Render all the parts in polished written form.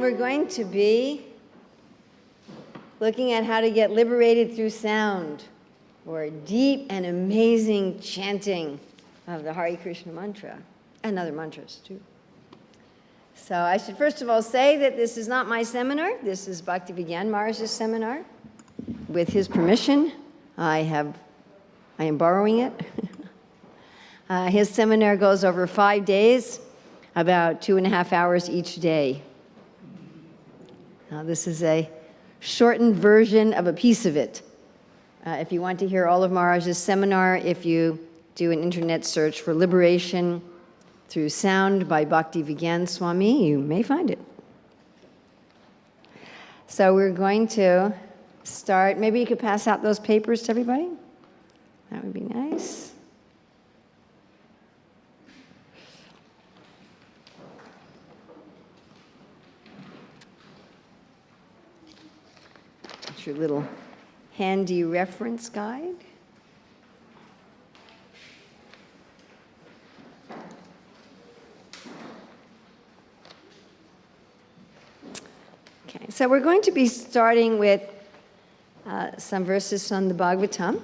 We're going to be looking at how to get liberated through sound, or deep and amazing chanting of the Hare Krishna mantra, and other mantras too. So I should first of all say that this is not my seminar. This is Bhakti Vigyan Maharaj's seminar. With his permission, I am borrowing it. His seminar goes over 5 days, about 2.5 hours each day. Now, this is a shortened version of a piece of it. If you want to hear all of Maharaj's seminar, if you do an internet search for Liberation Through Sound by Bhakti Vigyan Swami, you may find it. So we're going to start. Maybe you could pass out those papers to everybody. That would be nice. That's your little handy reference guide. Okay, so we're going to be starting with some verses from the Bhagavatam.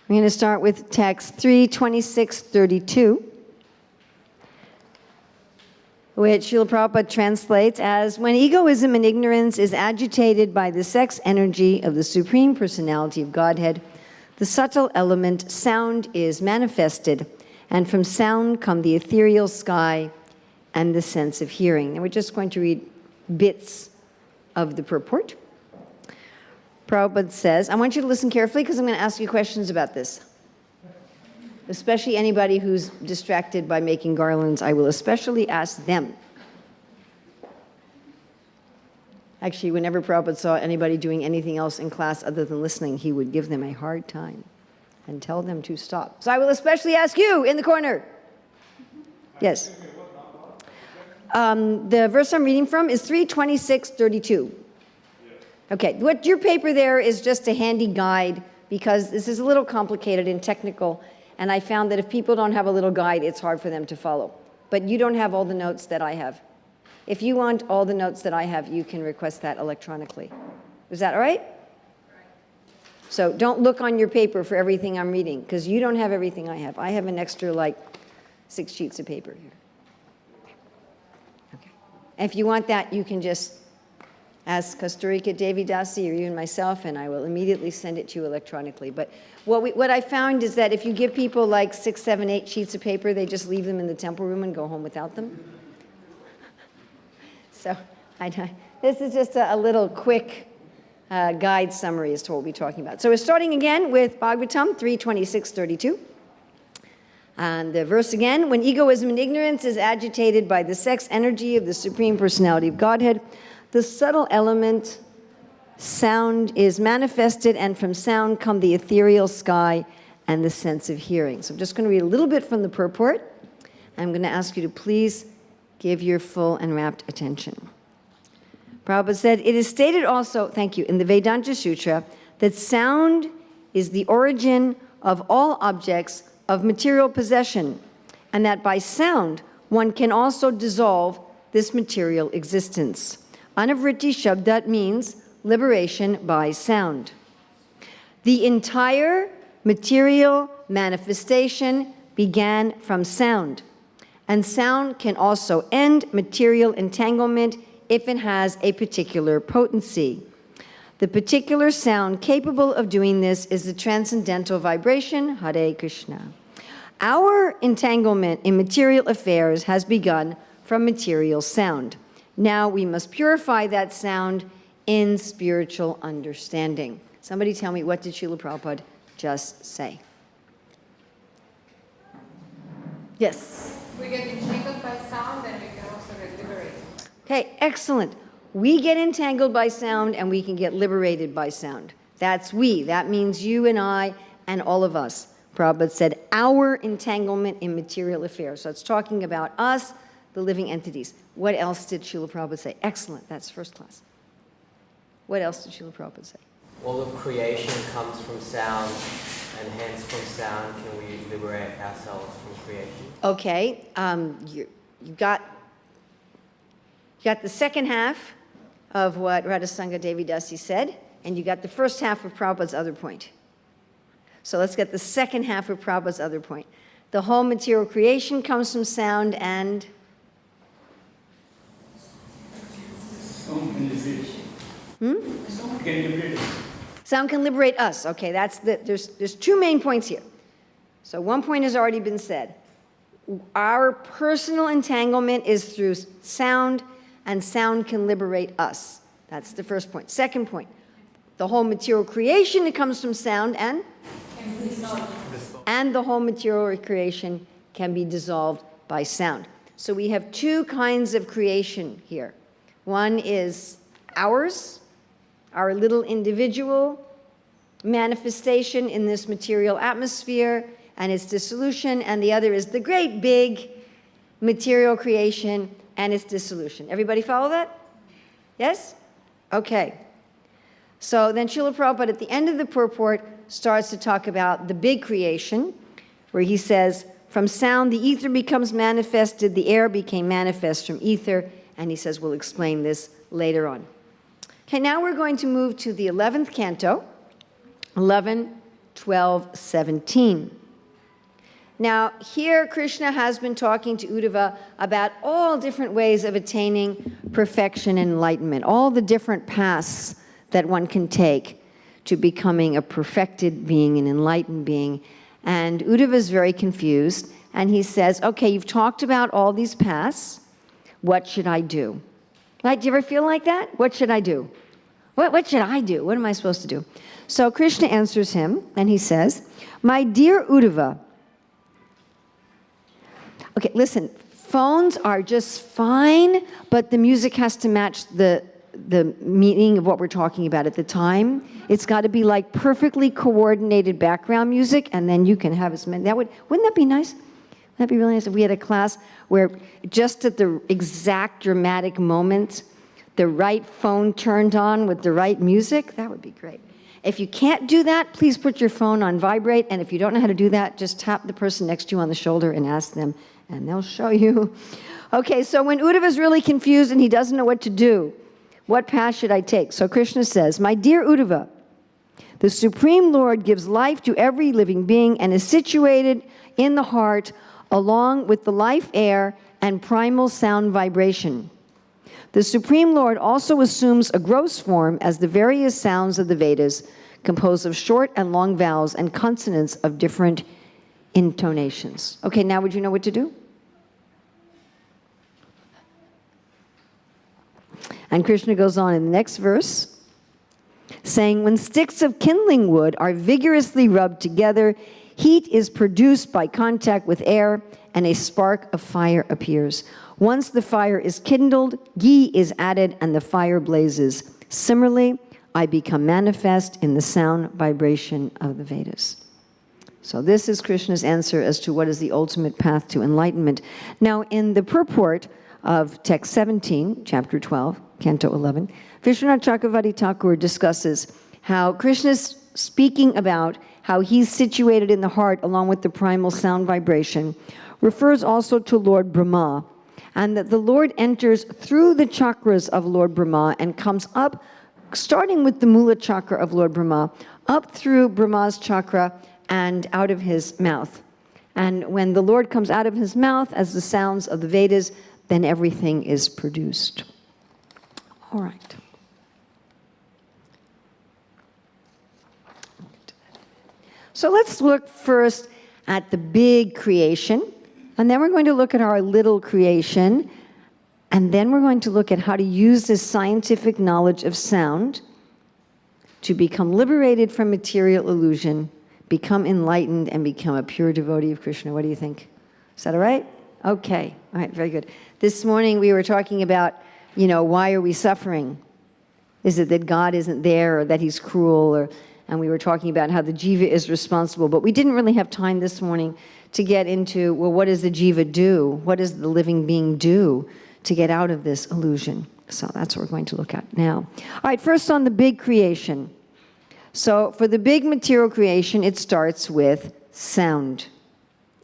We're going to start with text 3:26-32, which Srila Prabhupada translates as, when egoism and ignorance is agitated by the sex energy of the Supreme Personality of Godhead, the subtle element sound is manifested, and from sound come the ethereal sky and the sense of hearing. And we're just going to read bits of the purport. Prabhupada says, I want you to listen carefully because I'm going to ask you questions about this. Especially anybody who's distracted by making garlands, I will especially ask them. Actually, whenever Prabhupada saw anybody doing anything else in class other than listening, he would give them a hard time and tell them to stop. So I will especially ask you in the corner. Yes. The verse I'm reading from is 3:26-32. Okay, what your paper there is just a handy guide because this is a little complicated and technical, and I found that if people don't have a little guide, it's hard for them to follow. But you don't have all the notes that I have. If you want all the notes that I have, you can request that electronically. Is that all right? So don't look on your paper for everything I'm reading, because you don't have everything I have. I have an extra, 6 sheets of paper here. Okay. And if you want that, you can just ask Kasturika, Devi, Dasi, or even myself, and I will immediately send it to you electronically. But what I found is that if you give people 6, 7, 8 sheets of paper, they just leave them in the temple room and go home without them. So this is just a little quick guide summary as to what we'll be talking about. So we're starting again with Bhagavatam 3:26-32. And the verse again, when egoism and ignorance is agitated by the sex energy of the Supreme Personality of Godhead, the subtle element sound is manifested, and from sound come the ethereal sky and the sense of hearing. So I'm just going to read a little bit from the purport. I'm going to ask you to please give your full and rapt attention. Prabhupada said, it is stated also, thank you, in the Vedanta Sutra, that sound is the origin of all objects of material possession, and that by sound one can also dissolve this material existence. Anavritti Shabdat means liberation by sound. The entire material manifestation began from sound, and sound can also end material entanglement if it has a particular potency. The particular sound capable of doing this is the transcendental vibration, Hare Krishna. Our entanglement in material affairs has begun from material sound. Now we must purify that sound in spiritual understanding. Somebody tell me, what did Srila Prabhupada just say? Yes? We get entangled by sound and we can also get liberated. Okay, excellent. We get entangled by sound and we can get liberated by sound. That's we. That means you and I and all of us. Prabhupada said, our entanglement in material affairs. So it's talking about us, the living entities. What else did Srila Prabhupada say? Excellent. That's first class. What else did Srila Prabhupada say? All of creation comes from sound, And hence from sound can we liberate ourselves from creation? Okay, you got the second half of what Radhasanga Devi Dasi said, and you got the first half of Prabhupada's other point. So let's get the second half of Prabhupada's other point. The whole material creation comes from sound and... Sound can liberate. Sound can liberate. Sound can liberate us. Okay, there's two main points here. So one point has already been said. Our personal entanglement is through sound, and sound can liberate us. That's the first point. Second point, the whole material creation, it comes from sound, and the whole material creation can be dissolved by sound. So we have two kinds of creation here. One is ours, our little individual manifestation in this material atmosphere and its dissolution, and the other is the great big material creation and its dissolution. Everybody follow that? Yes? Okay. So then Srila Prabhupada at the end of the purport starts to talk about the big creation, where he says, from sound the ether becomes manifested, the air became manifest from ether, and he says we'll explain this later on. Okay, now we're going to move to the 11th canto, 11, 12, 17. Now, here Krishna has been talking to Uddhava about all different ways of attaining perfection and enlightenment, all the different paths that one can take to becoming a perfected being, an enlightened being. And Uddhava is very confused, and he says, okay, you've talked about all these paths. What should I do? Right? Do you ever feel like that? What should I do? What should I do? What am I supposed to do? So Krishna answers him, and he says, my dear Uddhava, okay, listen, phones are just fine, but the music has to match the meaning of what we're talking about at the time. It's got to be like perfectly coordinated background music, and then you can have as many. Wouldn't that be nice? Wouldn't that be really nice if we had a class where just at the exact dramatic moment, the right phone turned on with the right music? That would be great. If you can't do that, please put your phone on vibrate, and if you don't know how to do that, just tap the person next to you on the shoulder and ask them, and they'll show you. Okay, so when Uddhava is really confused and he doesn't know what to do, what path should I take? So Krishna says, my dear Uddhava, the Supreme Lord gives life to every living being and is situated in the heart along with the life air and primal sound vibration. The Supreme Lord also assumes a gross form as the various sounds of the Vedas, composed of short and long vowels and consonants of different intonations. Okay, now would you know what to do? And Krishna goes on in the next verse, saying, when sticks of kindling wood are vigorously rubbed together, heat is produced by contact with air, and a spark of fire appears. Once the fire is kindled, ghee is added, and the fire blazes. Similarly, I become manifest in the sound vibration of the Vedas. So this is Krishna's answer as to what is the ultimate path to enlightenment. Now, in the purport of text 17, chapter 12, canto 11, Vishwanath Chakravarti Thakur discusses how Krishna's speaking about how he's situated in the heart along with the primal sound vibration, refers also to Lord Brahma, and that the Lord enters through the chakras of Lord Brahma and comes up, starting with the Mula chakra of Lord Brahma, up through Brahma's chakra and out of his mouth. And when the Lord comes out of his mouth as the sounds of the Vedas, then everything is produced. All right. So let's look first at the big creation, and then we're going to look at our little creation, and then we're going to look at how to use this scientific knowledge of sound to become liberated from material illusion, become enlightened, and become a pure devotee of Krishna. What do you think? Is that all right? Okay. All right, very good. This morning we were talking about, why are we suffering? Is it that God isn't there, or that he's cruel, and we were talking about how the jiva is responsible, but we didn't really have time this morning to get into, well, what does the jiva do? What does the living being do to get out of this illusion? So that's what we're going to look at now. All right, first on the big creation. So for the big material creation, it starts with sound.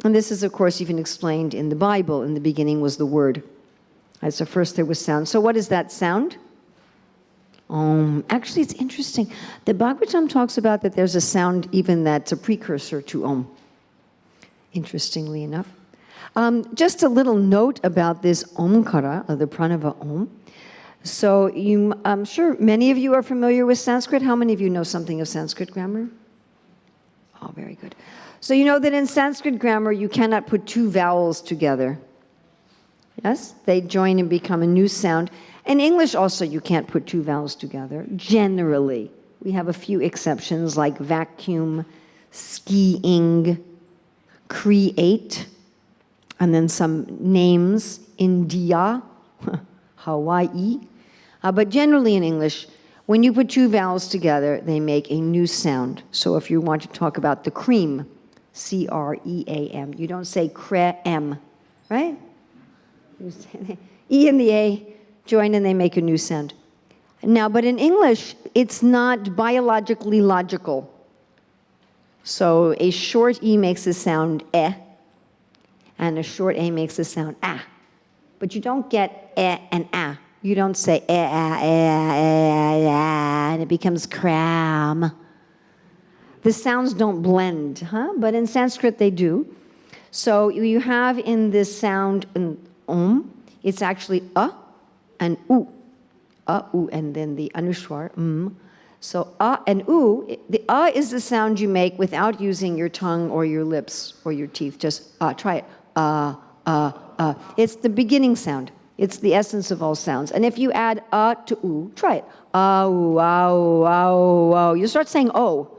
And this is, of course, even explained in the Bible. In the beginning was the Word. Right, so first there was sound. So what is that sound? Actually, it's interesting. The Bhagavatam talks about that there's a sound even that's a precursor to Om. Interestingly enough. Just a little note about this Omkara, the Pranava Om. So I'm sure many of you are familiar with Sanskrit. How many of you know something of Sanskrit grammar? Oh, very good. So you know that in Sanskrit grammar, you cannot put two vowels together. Yes? They join and become a new sound. In English also, you can't put two vowels together, generally. We have a few exceptions like vacuum, skiing, create, and then some names, India, Hawaii. But generally in English, when you put two vowels together, they make a new sound. So if you want to talk about the cream, C-R-E-A-M, you don't say cre-em, right? You say E and the A join and they make a new sound. Now, but in English, it's not biologically logical. So a short E makes the sound eh, and a short A makes the sound ah. But you don't get eh and ah. You don't say eh, ah, and it becomes cram. The sounds don't blend, huh? But in Sanskrit they do. So you have in this sound om, it's actually and u, and then the anushwar, So and u, the is the sound you make without using your tongue or your lips or your teeth. Just try it. It's the beginning sound. It's the essence of all sounds. And if you add to u, try it. You start saying o.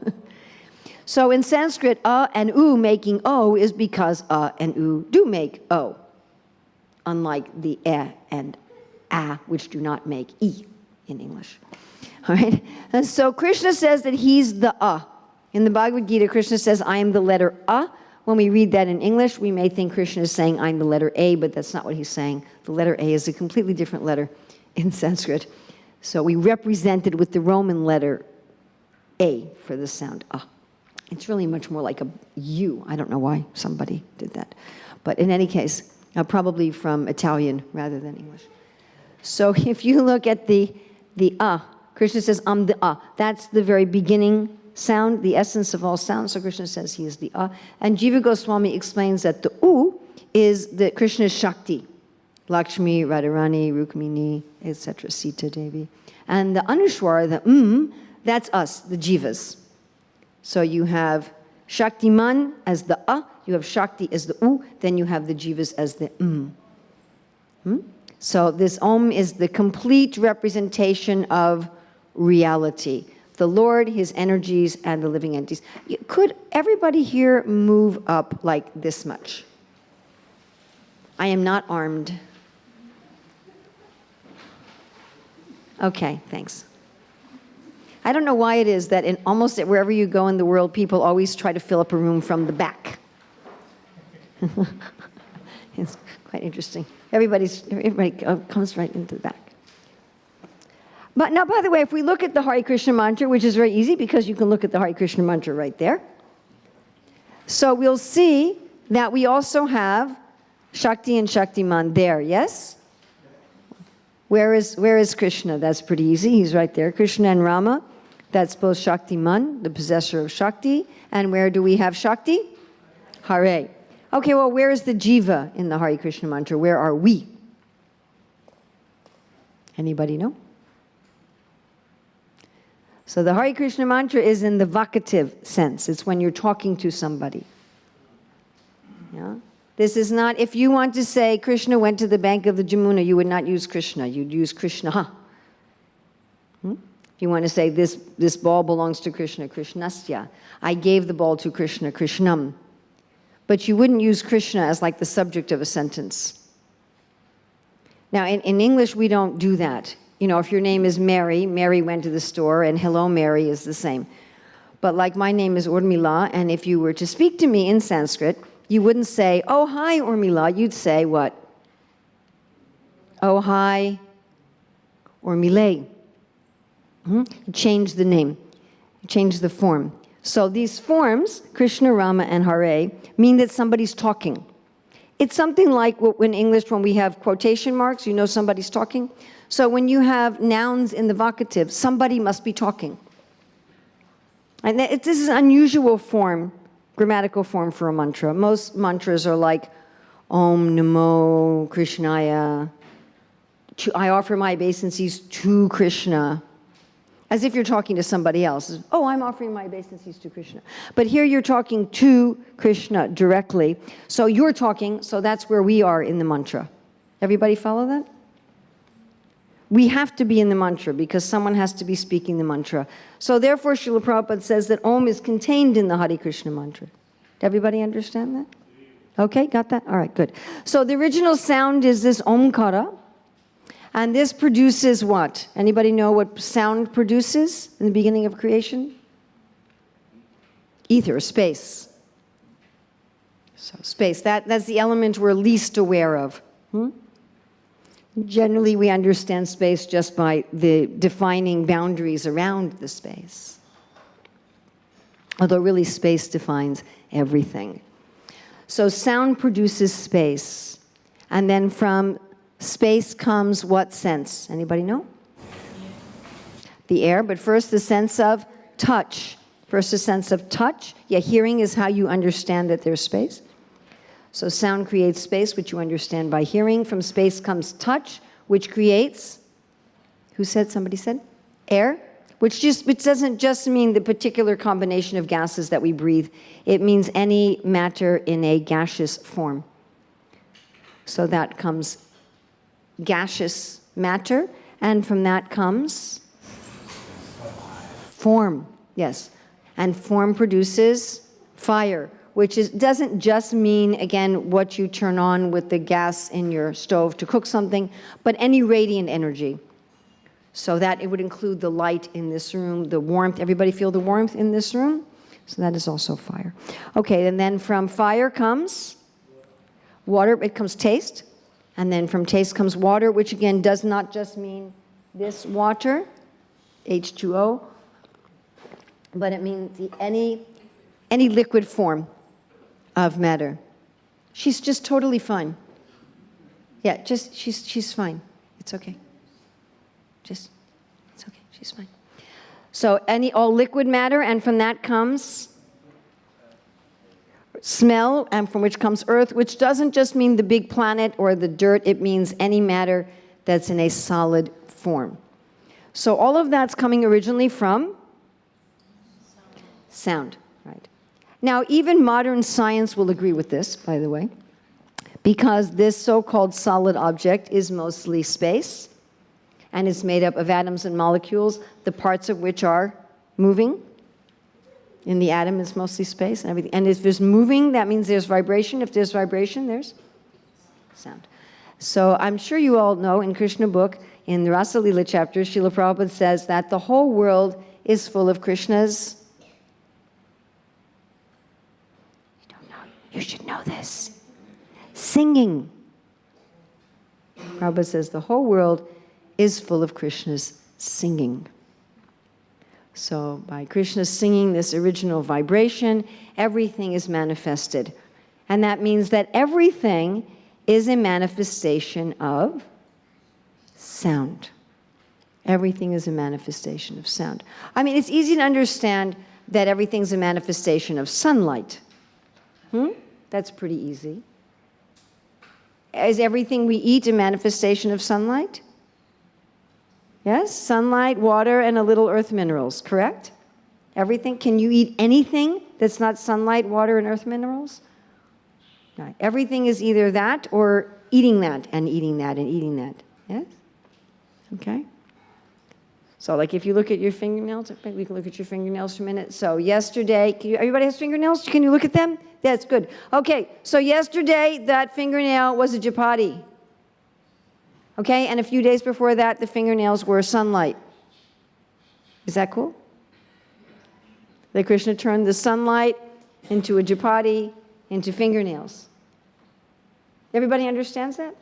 So in Sanskrit, and u making o is because and u do make o, unlike the and a, which do not make e in English. All right? And so Krishna says that he's the In the Bhagavad Gita, Krishna says, I am the letter a. When we read that in English, we may think Krishna is saying, I'm the letter A, but that's not what he's saying. The letter A is a completely different letter in Sanskrit. So we represent it with the Roman letter A for the sound a. It's really much more like a U. I don't know why somebody did that. But in any case, probably from Italian rather than English. So if you look at the Krishna says, I'm the That's the very beginning sound, the essence of all sounds. So Krishna says he is the And Jiva Goswami explains that the U is the Krishna's Shakti. Lakshmi, Radharani, Rukmini, etc., Sita Devi. And the Anushwar, the that's us, the Jivas. So you have Shaktiman as the you have Shakti as the U, then you have the Jivas as the So this Om is the complete representation of reality. The Lord, His energies, and the living entities. Could everybody here move up like this much? I am not armed. Okay, thanks. I don't know why it is that in almost wherever you go in the world, people always try to fill up a room from the back. It's quite interesting. Everybody comes right into the back. But now, by the way, if we look at the Hare Krishna mantra, which is very easy because you can look at the Hare Krishna mantra right there. So we'll see that we also have Shakti and Shaktiman there, yes? Where is Krishna? That's pretty easy. He's right there. Krishna and Rama. That's both Shaktiman, the possessor of Shakti. And where do we have Shakti? Hare. Okay, well, where is the Jiva in the Hare Krishna mantra? Where are we? Anybody know? So the Hare Krishna mantra is in the vocative sense. It's when you're talking to somebody. Yeah? This is not, if you want to say Krishna went to the bank of the Jamuna, you would not use Krishna. You'd use Krishna. If you want to say this ball belongs to Krishna, Krishnasya. I gave the ball to Krishna, Krishnam. But you wouldn't use Krishna as like the subject of a sentence. Now, in English, we don't do that. You know, if your name is Mary, Mary went to the store, and hello, Mary is the same. But like my name is Urmila, and if you were to speak to me in Sanskrit, you wouldn't say, oh, hi, Urmila. You'd say what? Oh, hi, Urmile. Change the name. You change the form. So these forms, Krishna, Rama, and Hare, mean that somebody's talking. It's something like in English when we have quotation marks, you know somebody's talking. So when you have nouns in the vocative, somebody must be talking. And this is an unusual form, grammatical form for a mantra. Most mantras are like, Om Namo Krishnaya. I offer my obeisances to Krishna. As if you're talking to somebody else. Oh, I'm offering my obeisances to Krishna. But here you're talking to Krishna directly. So you're talking, so that's where we are in the mantra. Everybody follow that? We have to be in the mantra because someone has to be speaking the mantra. So therefore, Srila Prabhupada says that Om is contained in the Hare Krishna mantra. Everybody understand that? Okay, got that? All right, good. So the original sound is this Omkara. And this produces what? Anybody know what sound produces in the beginning of creation? Ether, space. So space, that's the element we're least aware of. Generally, we understand space just by the defining boundaries around the space. Although really space defines everything. So sound produces space. And then from space comes what sense? Anybody know? The air, but first the sense of touch. First the sense of touch. Yeah, hearing is how you understand that there's space. So sound creates space, which you understand by hearing. From space comes touch, which creates, who said, somebody said? Air, which doesn't just mean the particular combination of gases that we breathe. It means any matter in a gaseous form. So that comes gaseous matter, and from that comes form, yes. And form produces fire, which doesn't just mean, again, what you turn on with the gas in your stove to cook something, but any radiant energy. So that it would include the light in this room, the warmth. Everybody feel the warmth in this room? So that is also fire. Okay, and then from fire comes water, it comes taste. And then from taste comes water, which again does not just mean this water, H2O, but it means any liquid form of matter. She's just totally fine. Yeah, she's fine. It's okay. It's okay, she's fine. So all liquid matter, and from that comes smell, and from which comes earth, which doesn't just mean the big planet or the dirt, it means any matter that's in a solid form. So all of that's coming originally from sound, right? Now, even modern science will agree with this, by the way, because this so-called solid object is mostly space, and it's made up of atoms and molecules, the parts of which are moving. In the atom, it's mostly space and everything. And if there's moving, that means there's vibration. If there's vibration, there's sound. So I'm sure you all know in Krishna book, in the Rasa Lila chapter, Srila Prabhupada says that the whole world is full of Krishna's. You don't know. You should know this. Singing. Prabhupada says the whole world is full of Krishna's singing. So by Krishna singing this original vibration, everything is manifested. And that means that everything is a manifestation of sound. Everything is a manifestation of sound. I mean, it's easy to understand that everything's a manifestation of sunlight. That's pretty easy. Is everything we eat a manifestation of sunlight? Yes, sunlight, water, and a little earth minerals, correct? Everything. Can you eat anything that's not sunlight, water, and earth minerals? No. Everything is either that or eating that and eating that and eating that. Yes? Okay. So like if you look at your fingernails, we can look at your fingernails for a minute. So yesterday, everybody has fingernails? Can you look at them? That's good. Okay, so yesterday that fingernail was a chapati. Okay, and a few days before that, the fingernails were sunlight. Is that cool? That Krishna turned the sunlight into a chapati, into fingernails. Everybody understands that?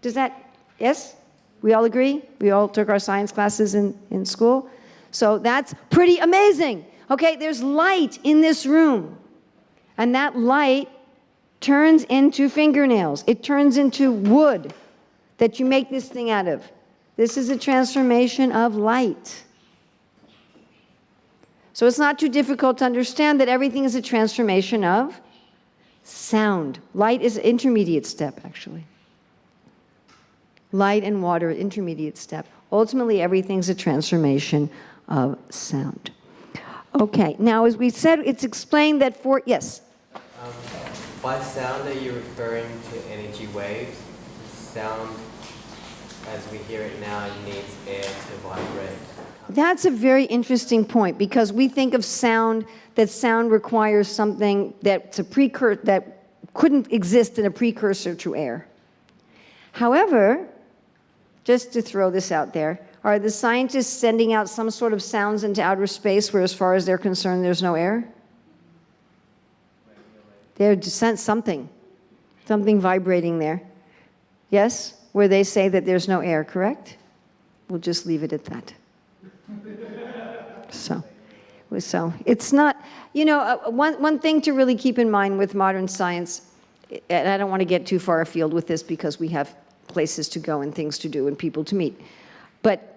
Does that, yes? We all agree? We all took our science classes in school? So that's pretty amazing. Okay, there's light in this room. And that light turns into fingernails. It turns into wood that you make this thing out of. This is a transformation of light. So it's not too difficult to understand that everything is a transformation of sound. Light is an intermediate step, actually. Light and water, intermediate step. Ultimately, everything's a transformation of sound. Okay, now as we said, it's explained that yes? By sound, are you referring to energy waves? Sound, as we hear it now, needs air to vibrate. That's a very interesting point, because we think of sound, that sound requires something that's a precursor, that couldn't exist in a precursor to air. However, just to throw this out there, are the scientists sending out some sort of sounds into outer space where, as far as they're concerned, there's no air? They've sent something vibrating there. Yes? Where they say that there's no air, correct? We'll just leave it at that. So it's not, one thing to really keep in mind with modern science, and I don't want to get too far afield with this because we have places to go and things to do and people to meet. But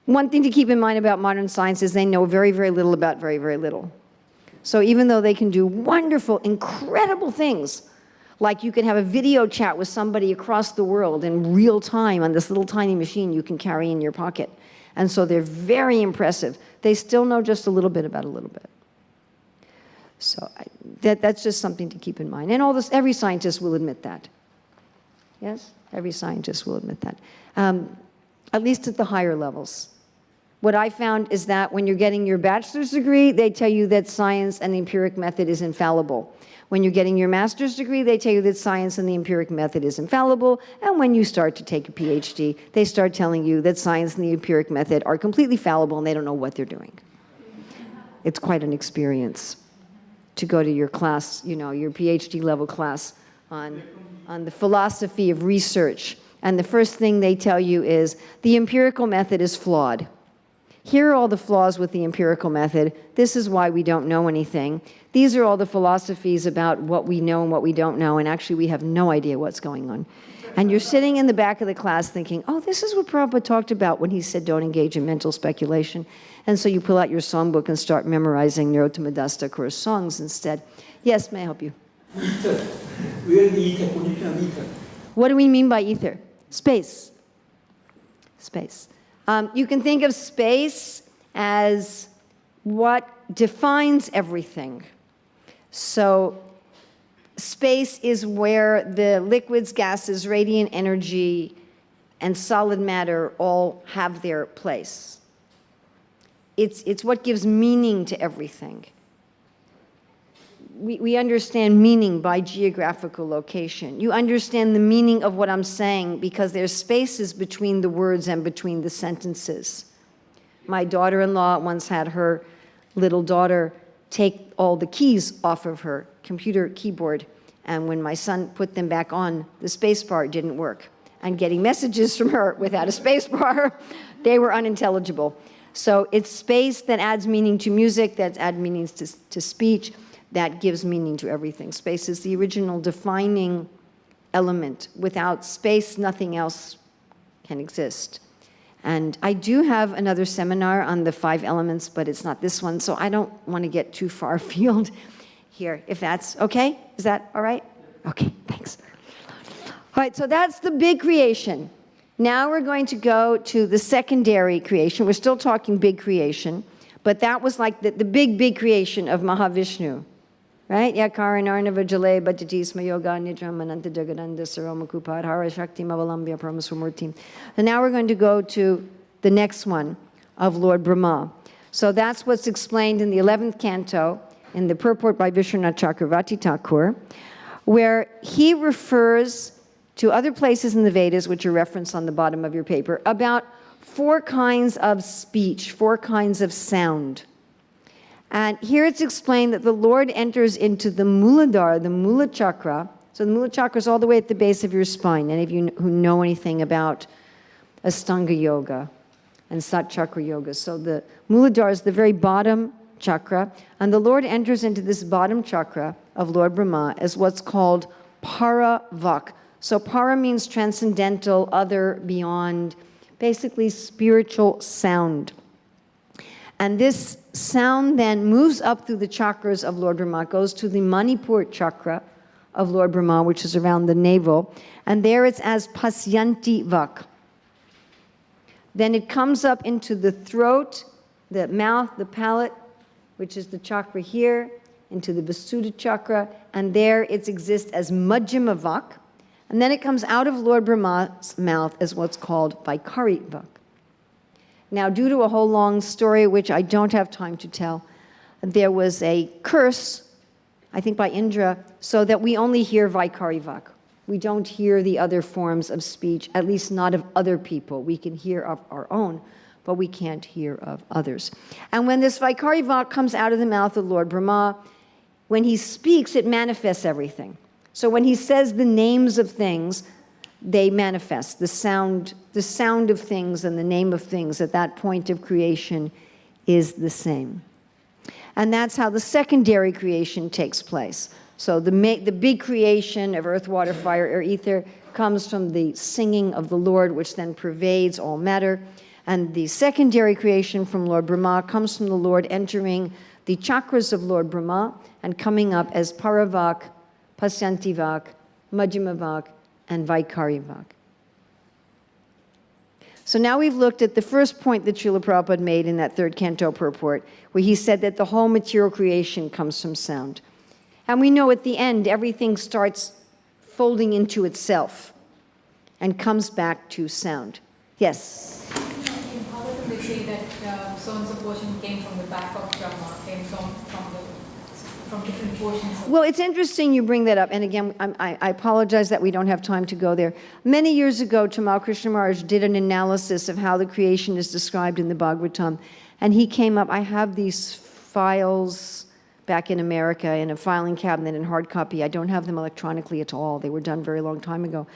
one thing to keep in mind about modern science is they know very, very little about very, very little. So even though they can do wonderful, incredible things, like you can have a video chat with somebody across the world in real time on this little tiny machine you can carry in your pocket. And so they're very impressive. They still know just a little bit about a little bit. So that's just something to keep in mind. And every scientist will admit that. Yes? Every scientist will admit that. At least at the higher levels. What I found is that when you're getting your bachelor's degree, they tell you that science and the empiric method is infallible. When you're getting your master's degree, they tell you that science and the empiric method is infallible. And when you start to take a PhD, they start telling you that science and the empiric method are completely fallible and they don't know what they're doing. It's quite an experience to go to your class, your PhD level class on the philosophy of research. And the first thing they tell you is the empirical method is flawed. Here are all the flaws with the empirical method. This is why we don't know anything. These are all the philosophies about what we know and what we don't know, and actually we have no idea what's going on. And you're sitting in the back of the class thinking, oh, this is what Prabhupada talked about when he said don't engage in mental speculation. And so you pull out your songbook and start memorizing Narottama Das Thakur's songs instead. Yes, may I help you? Ether. Where is the ether? Position of ether? What do we mean by ether? Space. Space. You can think of space as what defines everything. So space is where the liquids, gases, radiant energy, and solid matter all have their place. It's what gives meaning to everything. We understand meaning by geographical location. You understand the meaning of what I'm saying because there's spaces between the words and between the sentences. My daughter-in-law once had her little daughter take all the keys off of her computer keyboard, and when my son put them back on, the space bar didn't work. And getting messages from her without a space bar, they were unintelligible. So it's space that adds meaning to music, that adds meanings to speech, that gives meaning to everything. Space is the original defining element. Without space, nothing else can exist. And I do have another seminar on the 5 elements, but it's not this one, so I don't want to get too far afield here, if that's okay? Is that all right? Okay, thanks. All right, so that's the big creation. Now we're going to go to the secondary creation. We're still talking big creation, but that was like the big creation of Mahavishnu. Right? Yakaranarnava jale bhajati yoga nidram ananta jagadanda saromakupad hara shakti mavalambya paramasumurti. And now we're going to go to the next one of Lord Brahma. So that's what's explained in the 11th canto in the purport by Vishwanath Chakravarti Thakur, where he refers to other places in the Vedas, which are referenced on the bottom of your paper, about 4 kinds of speech, 4 kinds of sound. And here it's explained that the Lord enters into the Muladhara, the Mula Chakra. So the Mula Chakra is all the way at the base of your spine. Any of you who know anything about Astanga Yoga and Sat Chakra Yoga. So the Muladhara is the very bottom chakra, and the Lord enters into this bottom chakra of Lord Brahma as what's called Paravak. So para means transcendental, other, beyond, basically spiritual sound. And this sound then moves up through the chakras of Lord Brahma, goes to the Manipur chakra of Lord Brahma, which is around the navel, and there it's as Pasyanti Vak. Then it comes up into the throat, the mouth, the palate, which is the chakra here, into the Visuddha chakra, and there it exists as Majjhima Vak. And then it comes out of Lord Brahma's mouth as what's called Vaikari Vak. Now, due to a whole long story, which I don't have time to tell, there was a curse, I think by Indra, so that we only hear Vaikari Vak. We don't hear the other forms of speech, at least not of other people. We can hear of our own, but we can't hear of others. And when this Vaikari Vak comes out of the mouth of Lord Brahma, when he speaks, it manifests everything. So when he says the names of things, they manifest. The sound of things and the name of things at that point of creation is the same. And that's how the secondary creation takes place. So the big creation of earth, water, fire, air, ether comes from the singing of the Lord, which then pervades all matter. And the secondary creation from Lord Brahma comes from the Lord entering the chakras of Lord Brahma and coming up as Paravak, Pasyanti Vak, Majjhima Vak, and Vaikari Vak. So now we've looked at the first point that Srila Prabhupada made in that third canto purport, where he said that the whole material creation comes from sound. And we know at the end, everything starts folding into itself and comes back to sound. Yes? In Bhagavatam, they say that so-and-so portion came from the back of Brahma, came from different portions. Well, it's interesting you bring that up. And again, I apologize that we don't have time to go there. Many years ago, Tamal Krishna Maharaj did an analysis of how the creation is described in the Bhagavatam. And he came up, I have these files back in America in a filing cabinet in hard copy. I don't have them electronically at all. They were done a very long time ago.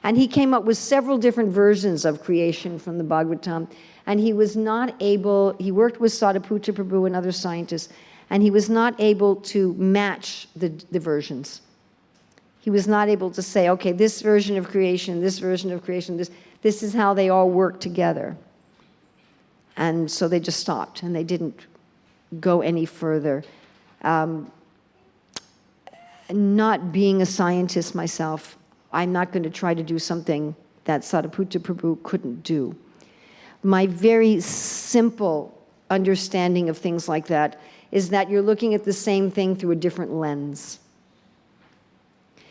And he came up with several different versions of creation from the Bhagavatam. And he was not able, he worked with Sadaputra Prabhu and other scientists, and he was not able to match the versions. He was not able to say, okay, this version of creation, this this is how they all work together. And so they just stopped, and they didn't go any further. Not being a scientist myself, I'm not going to try to do something that Sadaputra Prabhu couldn't do. My very simple understanding of things like that is that you're looking at the same thing through a different lens.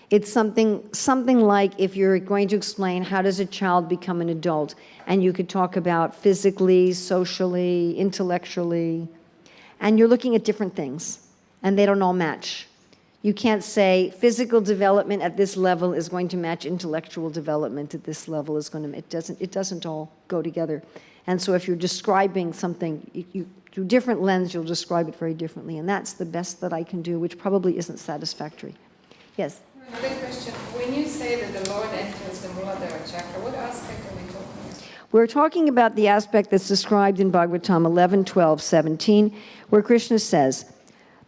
It's something like if you're going to explain how does a child become an adult, and you could talk about physically, socially, intellectually, and you're looking at different things, and they don't all match. You can't say physical development at this level is going to match intellectual development at this level is going to, it doesn't all go together. And so if you're describing something, through different lens, you'll describe it very differently. And that's the best that I can do, which probably isn't satisfactory. Yes? Another question. When you say that the Lord enters the Muladhara chakra, what aspect are we talking about? We're talking about the aspect that's described in Bhagavatam 11, 12, 17, where Krishna says,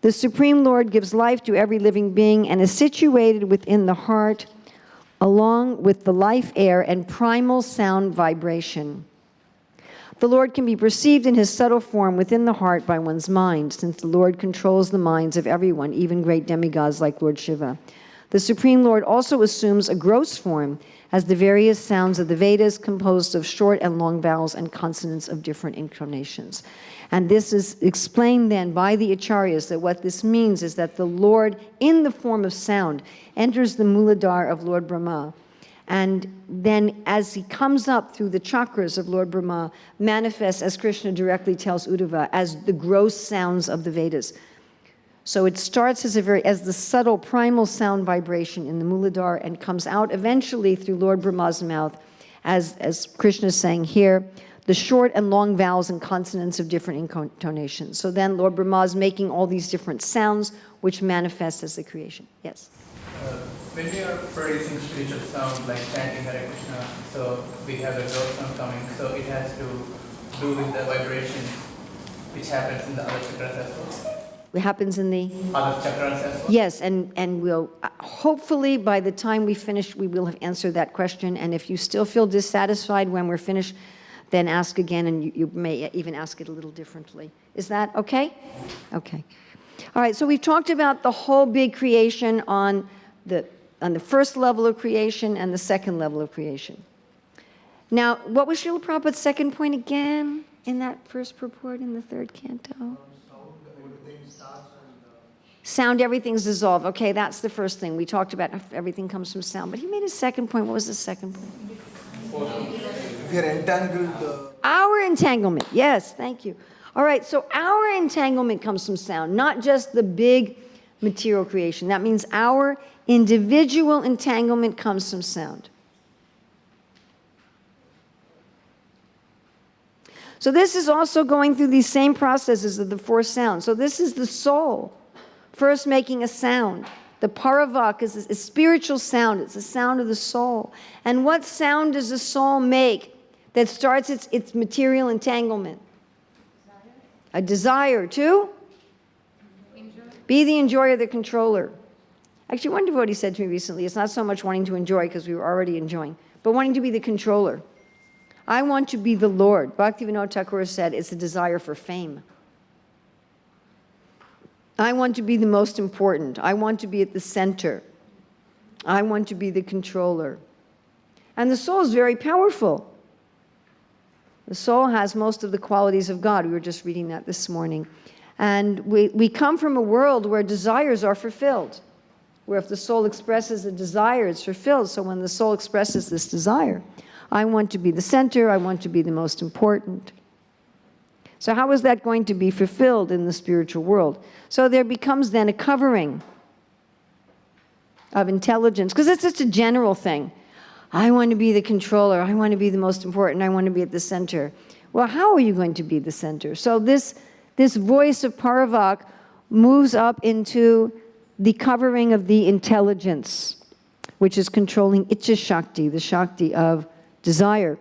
the Supreme Lord gives life to every living being and is situated within the heart along with the life air and primal sound vibration. The Lord can be perceived in his subtle form within the heart by one's mind, since the Lord controls the minds of everyone, even great demigods like Lord Shiva. The Supreme Lord also assumes a gross form as the various sounds of the Vedas composed of short and long vowels and consonants of different intonations. And this is explained then by the Acharyas that what this means is that the Lord, in the form of sound, enters the Muladhara of Lord Brahma. And then as he comes up through the chakras of Lord Brahma, manifests, as Krishna directly tells Uddhava, as the gross sounds of the Vedas. So it starts as the subtle primal sound vibration in the Muladhara and comes out eventually through Lord Brahma's mouth, as Krishna is saying here, the short and long vowels and consonants of different intonations. So then Lord Brahma is making all these different sounds, which manifest as the creation. Yes? When we are producing spiritual sound like chanting Hare Krishna, so we have a gross sound coming, so it has to do with the vibration which happens in the other chakras as well? What happens in the... Other chakras as well? Yes, and we'll, hopefully by the time we finish, we will have answered that question. And if you still feel dissatisfied when we're finished, then ask again, and you may even ask it a little differently. Is that okay? Okay. All right, so we've talked about the whole big creation on the first level of creation and the second level of creation. Now, what was Srila Prabhupada's second point again in that first purport in the third canto? Sound, everything's dissolved. Okay, that's the first thing. We talked about everything comes from sound. But he made a second point. What was the second point? If you're entangled, Our entanglement. Yes, thank you. All right, so our entanglement comes from sound, not just the big material creation. That means our individual entanglement comes from sound. So this is also going through these same processes of the four sounds. So this is the soul first making a sound. The paravak is a spiritual sound. It's the sound of the soul. And what sound does the soul make that starts its material entanglement? A desire to be the enjoyer, the controller. Actually, one devotee said to me recently, it's not so much wanting to enjoy, because we were already enjoying, but wanting to be the controller. I want to be the Lord. Bhaktivinoda Thakur said it's a desire for fame. I want to be the most important. I want to be at the center. I want to be the controller. And the soul is very powerful. The soul has most of the qualities of God. We were just reading that this morning. And we come from a world where desires are fulfilled, where if the soul expresses a desire, it's fulfilled. So when the soul expresses this desire, I want to be the center, I want to be the most important. So how is that going to be fulfilled in the spiritual world? So there becomes then a covering of intelligence, because it's just a general thing. I want to be the controller, I want to be the most important, I want to be at the center. Well, how are you going to be the center? So this voice of Paravak moves up into the covering of the intelligence, which is controlling Icha Shakti, the Shakti of desire.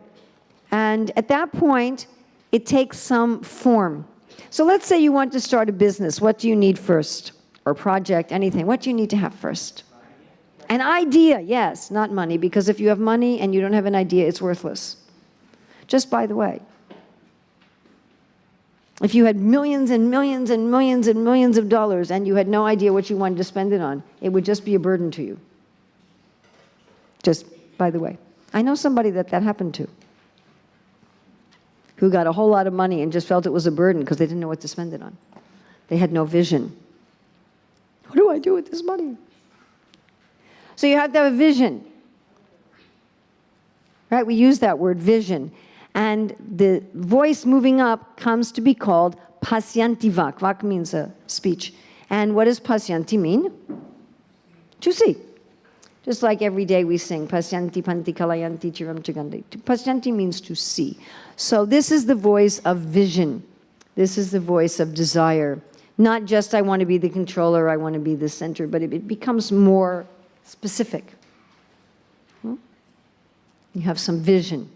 And at that point, it takes some form. So let's say you want to start a business. What do you need first? Or project, anything. What do you need to have first? An idea, yes, not money, because if you have money and you don't have an idea, it's worthless. Just by the way. If you had millions and millions and millions and millions of dollars and you had no idea what you wanted to spend it on, it would just be a burden to you. Just by the way. I know somebody that happened to, who got a whole lot of money and just felt it was a burden because they didn't know what to spend it on. They had no vision. What do I do with this money? So you have to have a vision. Right? We use that word, vision. And the voice moving up comes to be called pasyanti vak. Vak means a speech. And what does pasyanti mean? To see. Just like every day we sing, pasyanti panti kalayanti chiram chagandi. Pasyanti means to see. So this is the voice of vision. This is the voice of desire. Not just I want to be the controller, I want to be the center, but it becomes more specific. You have some vision,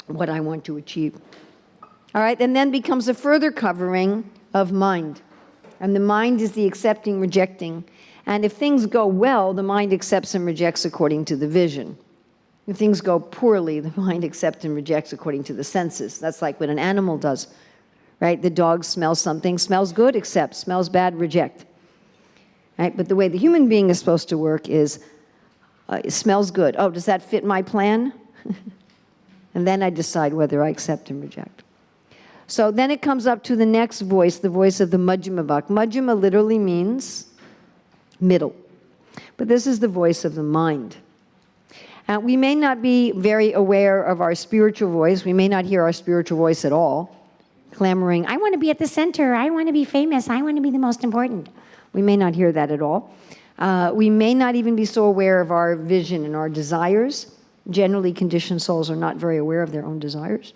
what I want to achieve. All right, and then becomes a further covering of mind. And the mind is the accepting, rejecting. And if things go well, the mind accepts and rejects according to the vision. If things go poorly, the mind accepts and rejects according to the senses. That's like what an animal does, right? The dog smells something, smells good, accepts, smells bad, reject. Right? But the way the human being is supposed to work is, it smells good. Oh, does that fit my plan? And then I decide whether I accept and reject. So then it comes up to the next voice, the voice of the Majjhima Vak. Majjhima literally means middle. But this is the voice of the mind. We may not be very aware of our spiritual voice. We may not hear our spiritual voice at all, clamoring, I want to be at the center, I want to be famous, I want to be the most important. We may not hear that at all. We may not even be so aware of our vision and our desires. Generally, conditioned souls are not very aware of their own desires.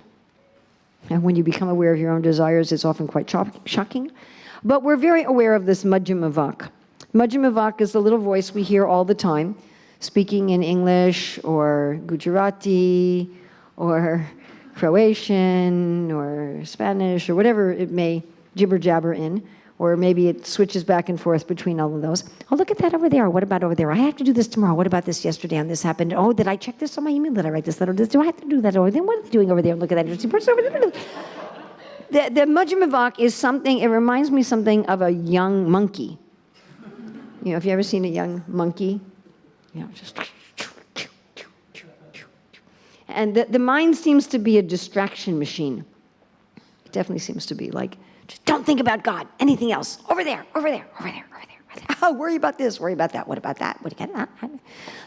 And when you become aware of your own desires, it's often quite shocking. But we're very aware of this Majjhima Vak. Majjhima Vak is the little voice we hear all the time, speaking in English or Gujarati or Croatian or Spanish or whatever it may jibber jabber in, or maybe it switches back and forth between all of those. Oh, look at that over there. What about over there? I have to do this tomorrow. What about this yesterday and this happened? Oh, did I check this on my email? Did I write this letter? Do I have to do that? Or then what are they doing over there? Look at that interesting person over there. The Majjhima is something, it reminds me something of a young monkey. You know, have you ever seen a young monkey? You know, just... And the mind seems to be a distraction machine. It definitely seems to be like, just don't think about God, anything else. Over there, over there, over there, over there. Over there. Oh, worry about this, worry about that. What about that? What do you got?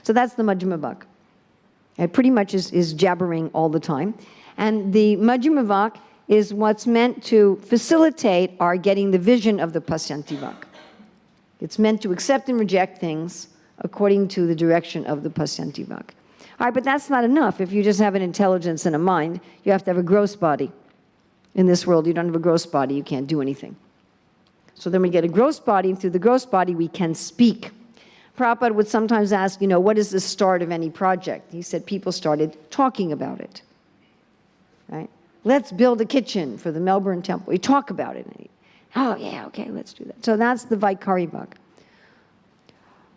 So that's the Majjhima. It pretty much is jabbering all the time. And the Majjhima is what's meant to facilitate our getting the vision of the Pasyanti Vak. It's meant to accept and reject things according to the direction of the Pasyanti Vak. All right, but that's not enough. If you just have an intelligence and a mind, you have to have a gross body. In this world, you don't have a gross body, you can't do anything. So then we get a gross body, and through the gross body, we can speak. Prabhupada would sometimes ask, you know, what is the start of any project? He said people started talking about it, right? Let's build a kitchen for the Melbourne temple. We talk about it. Oh, yeah, okay, let's do that. So that's the Vaikari Bhak,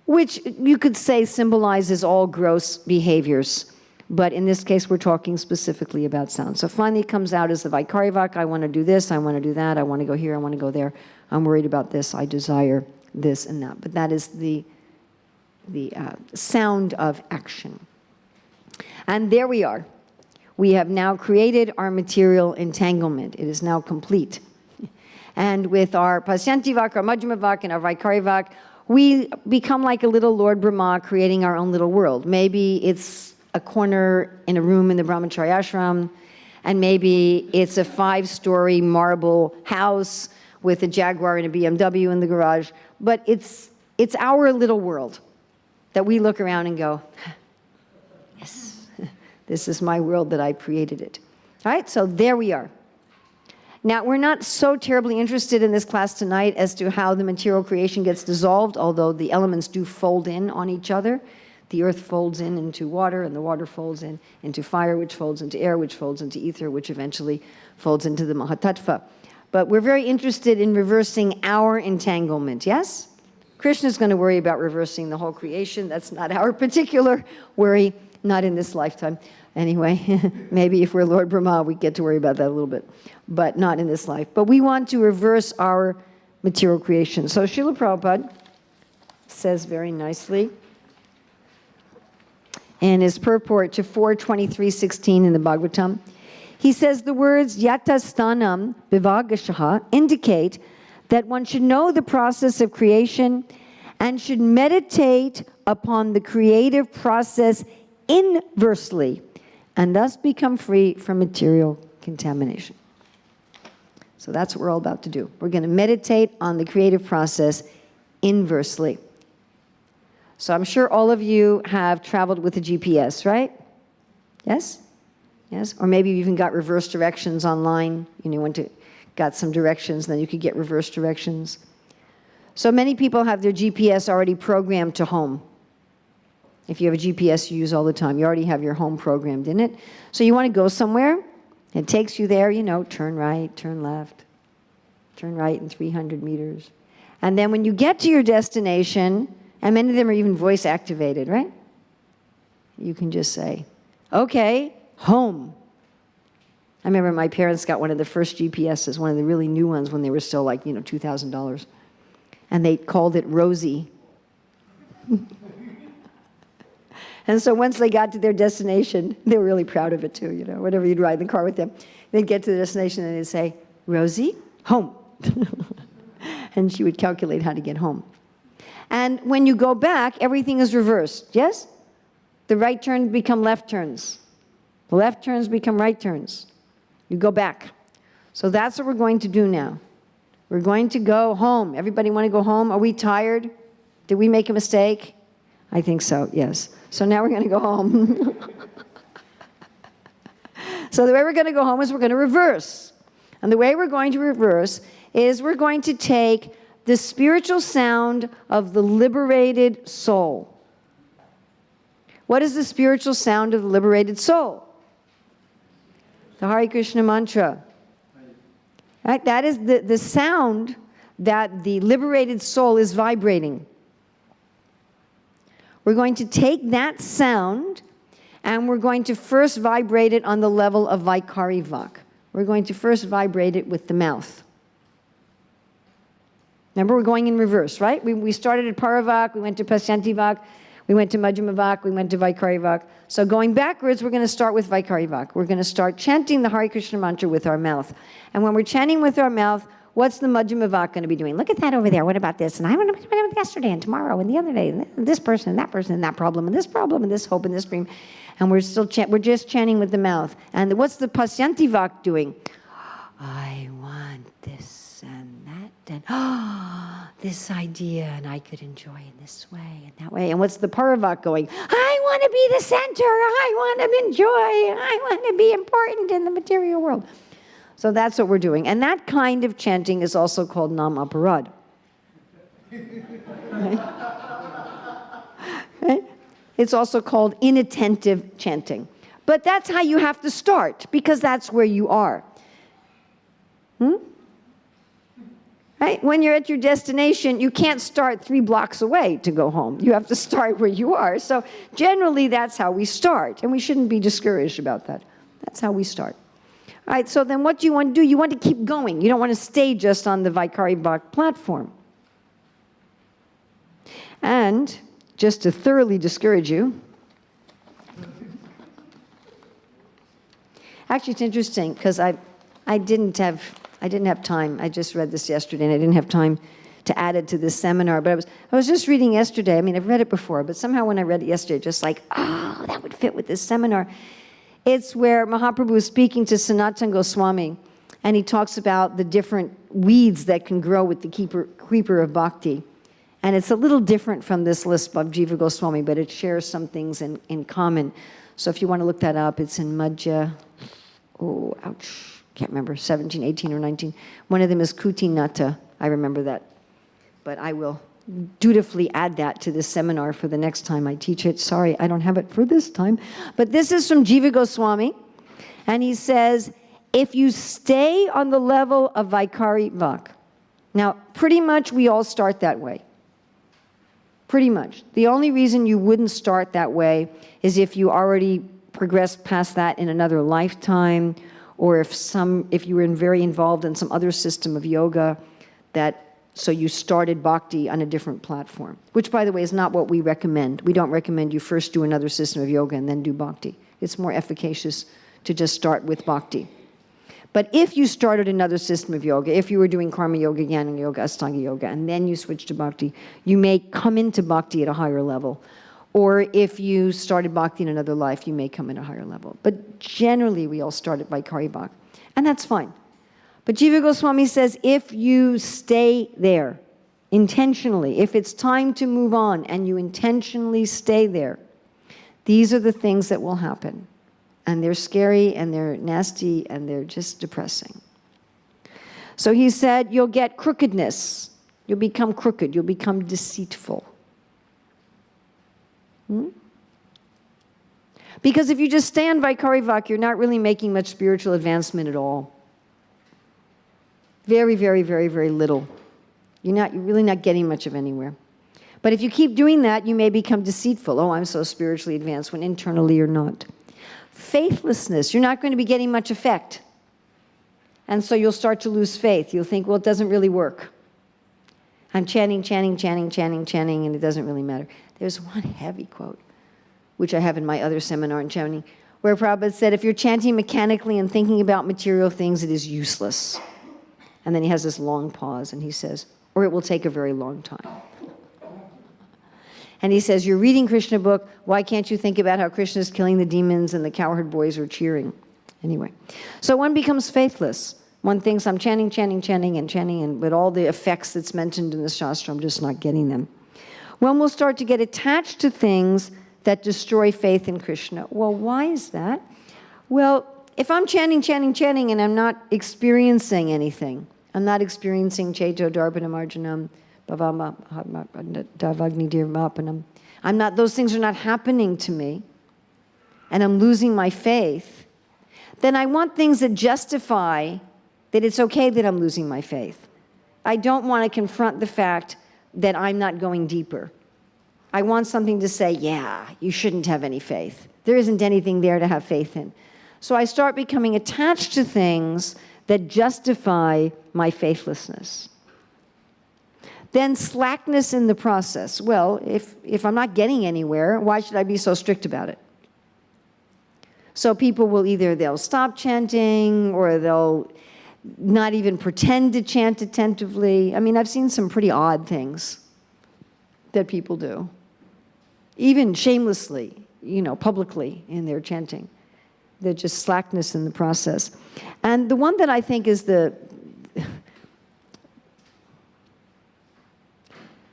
which you could say symbolizes all gross behaviors. But in this case, we're talking specifically about sound. So finally it comes out as the Vaikari Vak. I want to do this, I want to do that, I want to go here, I want to go there. I'm worried about this, I desire this and that. But that is the sound of action. And there we are. We have now created our material entanglement. It is now complete. And with our Pasyanti Vak, our Majjhima Vak, and our Vaikari Vak, we become like a little Lord Brahma creating our own little world. Maybe it's a corner in a room in the Brahmacharya ashram, and maybe it's a 5-story marble house with a Jaguar and a BMW in the garage, but it's our little world that we look around and go, yes, this is my world that I created it. All right, so there we are. Now, we're not so terribly interested in this class tonight as to how the material creation gets dissolved, although the elements do fold in on each other. The earth folds in into water, and the water folds in into fire, which folds into air, which folds into ether, which eventually folds into the Mahatattva. But we're very interested in reversing our entanglement, yes? Krishna's going to worry about reversing the whole creation. That's not our particular worry, not in this lifetime. Anyway, maybe if we're Lord Brahma, we get to worry about that a little bit, but not in this life. But we want to reverse our material creation. So Srila Prabhupada says very nicely, in his purport to 4:23:16 in the Bhagavatam, he says the words yatastanam vivagashaha indicate that one should know the process of creation and should meditate upon the creative process inversely and thus become free from material contamination. So that's what we're all about to do. We're going to meditate on the creative process inversely. So I'm sure all of you have traveled with a GPS, right? Yes? Yes? Or maybe you even got reverse directions online. You know, got some directions, then you could get reverse directions. So many people have their GPS already programmed to home. If you have a GPS you use all the time, you already have your home programmed in it. So you want to go somewhere, it takes you there, you know, turn right, turn left, turn right in 300 meters. And then when you get to your destination, and many of them are even voice activated, right? You can just say, okay, home. I remember my parents got one of the first GPSs, one of the really new ones when they were still like, you know, $2,000. And they called it Rosie. And so once they got to their destination, they were really proud of it too, you know, whenever you'd ride in the car with them. They'd get to the destination and they'd say, Rosie, home. And she would calculate how to get home. And when you go back, everything is reversed, yes? The right turns become left turns. The left turns become right turns. You go back. So that's what we're going to do now. We're going to go home. Everybody want to go home? Are we tired? Did we make a mistake? I think so, yes. So now we're going to go home. So the way we're going to go home is we're going to reverse. And the way we're going to reverse is we're going to take the spiritual sound of the liberated soul. What is the spiritual sound of the liberated soul? The Hare Krishna mantra. Right? That is the sound that the liberated soul is vibrating. We're going to take that sound and we're going to first vibrate it on the level of Vaikari Vak. We're going to first vibrate it with the mouth. Remember, we're going in reverse, right? We started at Paravak, we went to Pasyanti Vak, we went to Majjhima Vak, we went to Vaikari Vak. So going backwards, we're going to start with Vaikari Vak. We're going to start chanting the Hare Krishna mantra with our mouth. And when we're chanting with our mouth, what's the Majjhima Vak going to be doing? Look at that over there. What about this? And I wonder what about yesterday and tomorrow and the other day and this person and that problem and this hope and this dream. And we're just chanting with the mouth. And what's the Pasyanti Vak doing? I want this and that and this idea, and I could enjoy in this way and that way. And what's the Paravak going? I want to be the center. I want to enjoy. I want to be important in the material world. So that's what we're doing. And that kind of chanting is also called Nam Aparad. Right? It's also called inattentive chanting. But that's how you have to start, because that's where you are. Right? When you're at your destination, you can't start 3 blocks away to go home. You have to start where you are. So generally, that's how we start. And we shouldn't be discouraged about that. That's how we start. All right, so then what do you want to do? You want to keep going. You don't want to stay just on the Vaikari Vak platform. And just to thoroughly discourage you, actually it's interesting because I didn't have time. I just read this yesterday and I didn't have time to add it to this seminar, but I was just reading yesterday. I mean, I've read it before, but somehow when I read it yesterday, just like, oh, that would fit with this seminar. It's where Mahaprabhu is speaking to Sanatana Goswami, and he talks about the different weeds that can grow with the creeper of bhakti. And it's a little different from this list of Jiva Goswami, but it shares some things in common. So if you want to look that up, it's in Madhya, can't remember, 17, 18, or 19. One of them is Kuti Nata. I remember that. But I will dutifully add that to this seminar for the next time I teach it. Sorry, I don't have it for this time. But this is from Jiva Goswami. And he says, if you stay on the level of Vaikari Vak, now pretty much we all start that way. Pretty much. The only reason you wouldn't start that way is if you already progressed past that in another lifetime, or if you were very involved in some other system of yoga so you started bhakti on a different platform, which, by the way, is not what we recommend. We don't recommend you first do another system of yoga and then do bhakti. It's more efficacious to just start with bhakti. But if you started another system of yoga, if you were doing karma yoga, jnana yoga, astanga yoga, and then you switched to bhakti, you may come into bhakti at a higher level. Or if you started bhakti in another life, you may come in a higher level. But generally, we all start at Vaikari Vak. And that's fine. But Jiva Goswami says, if you stay there intentionally, if it's time to move on and you intentionally stay there, these are the things that will happen. And they're scary, and they're nasty, and they're just depressing. So he said, you'll get crookedness. You'll become crooked. You'll become deceitful. Because if you just stay on Vaikari Vak, you're not really making much spiritual advancement at all. Very, very, very, very little. You're really not getting much of anywhere. But if you keep doing that, you may become deceitful. Oh, I'm so spiritually advanced, when internally you're not. Faithlessness, you're not going to be getting much effect. And so you'll start to lose faith. You'll think, well, it doesn't really work. I'm chanting, and it doesn't really matter. There's one heavy quote, which I have in my other seminar on chanting, where Prabhupada said, if you're chanting mechanically and thinking about material things, it is useless. And then he has this long pause, and he says, or it will take a very long time. And he says, you're reading Krishna book, why can't you think about how Krishna is killing the demons and the cowherd boys are cheering? Anyway, so one becomes faithless. One thinks, I'm chanting, but all the effects that's mentioned in the Shastra, I'm just not getting them. One will start to get attached to things that destroy faith in Krishna. Well, why is that? Well, if I'm chanting, and I'm not experiencing anything, I'm not experiencing Cheto Darpanam Arjanam, Davagni Dirmapanam, those things are not happening to me, and I'm losing my faith, then I want things that justify that it's okay that I'm losing my faith. I don't want to confront the fact that I'm not going deeper. I want something to say, yeah, you shouldn't have any faith. There isn't anything there to have faith in. So I start becoming attached to things that justify my faithlessness. Then slackness in the process. Well, if I'm not getting anywhere, why should I be so strict about it? So people will they'll stop chanting, or they'll not even pretend to chant attentively. I mean, I've seen some pretty odd things that people do, even shamelessly, publicly in their chanting. They're just slackness in the process. And the one that I think is the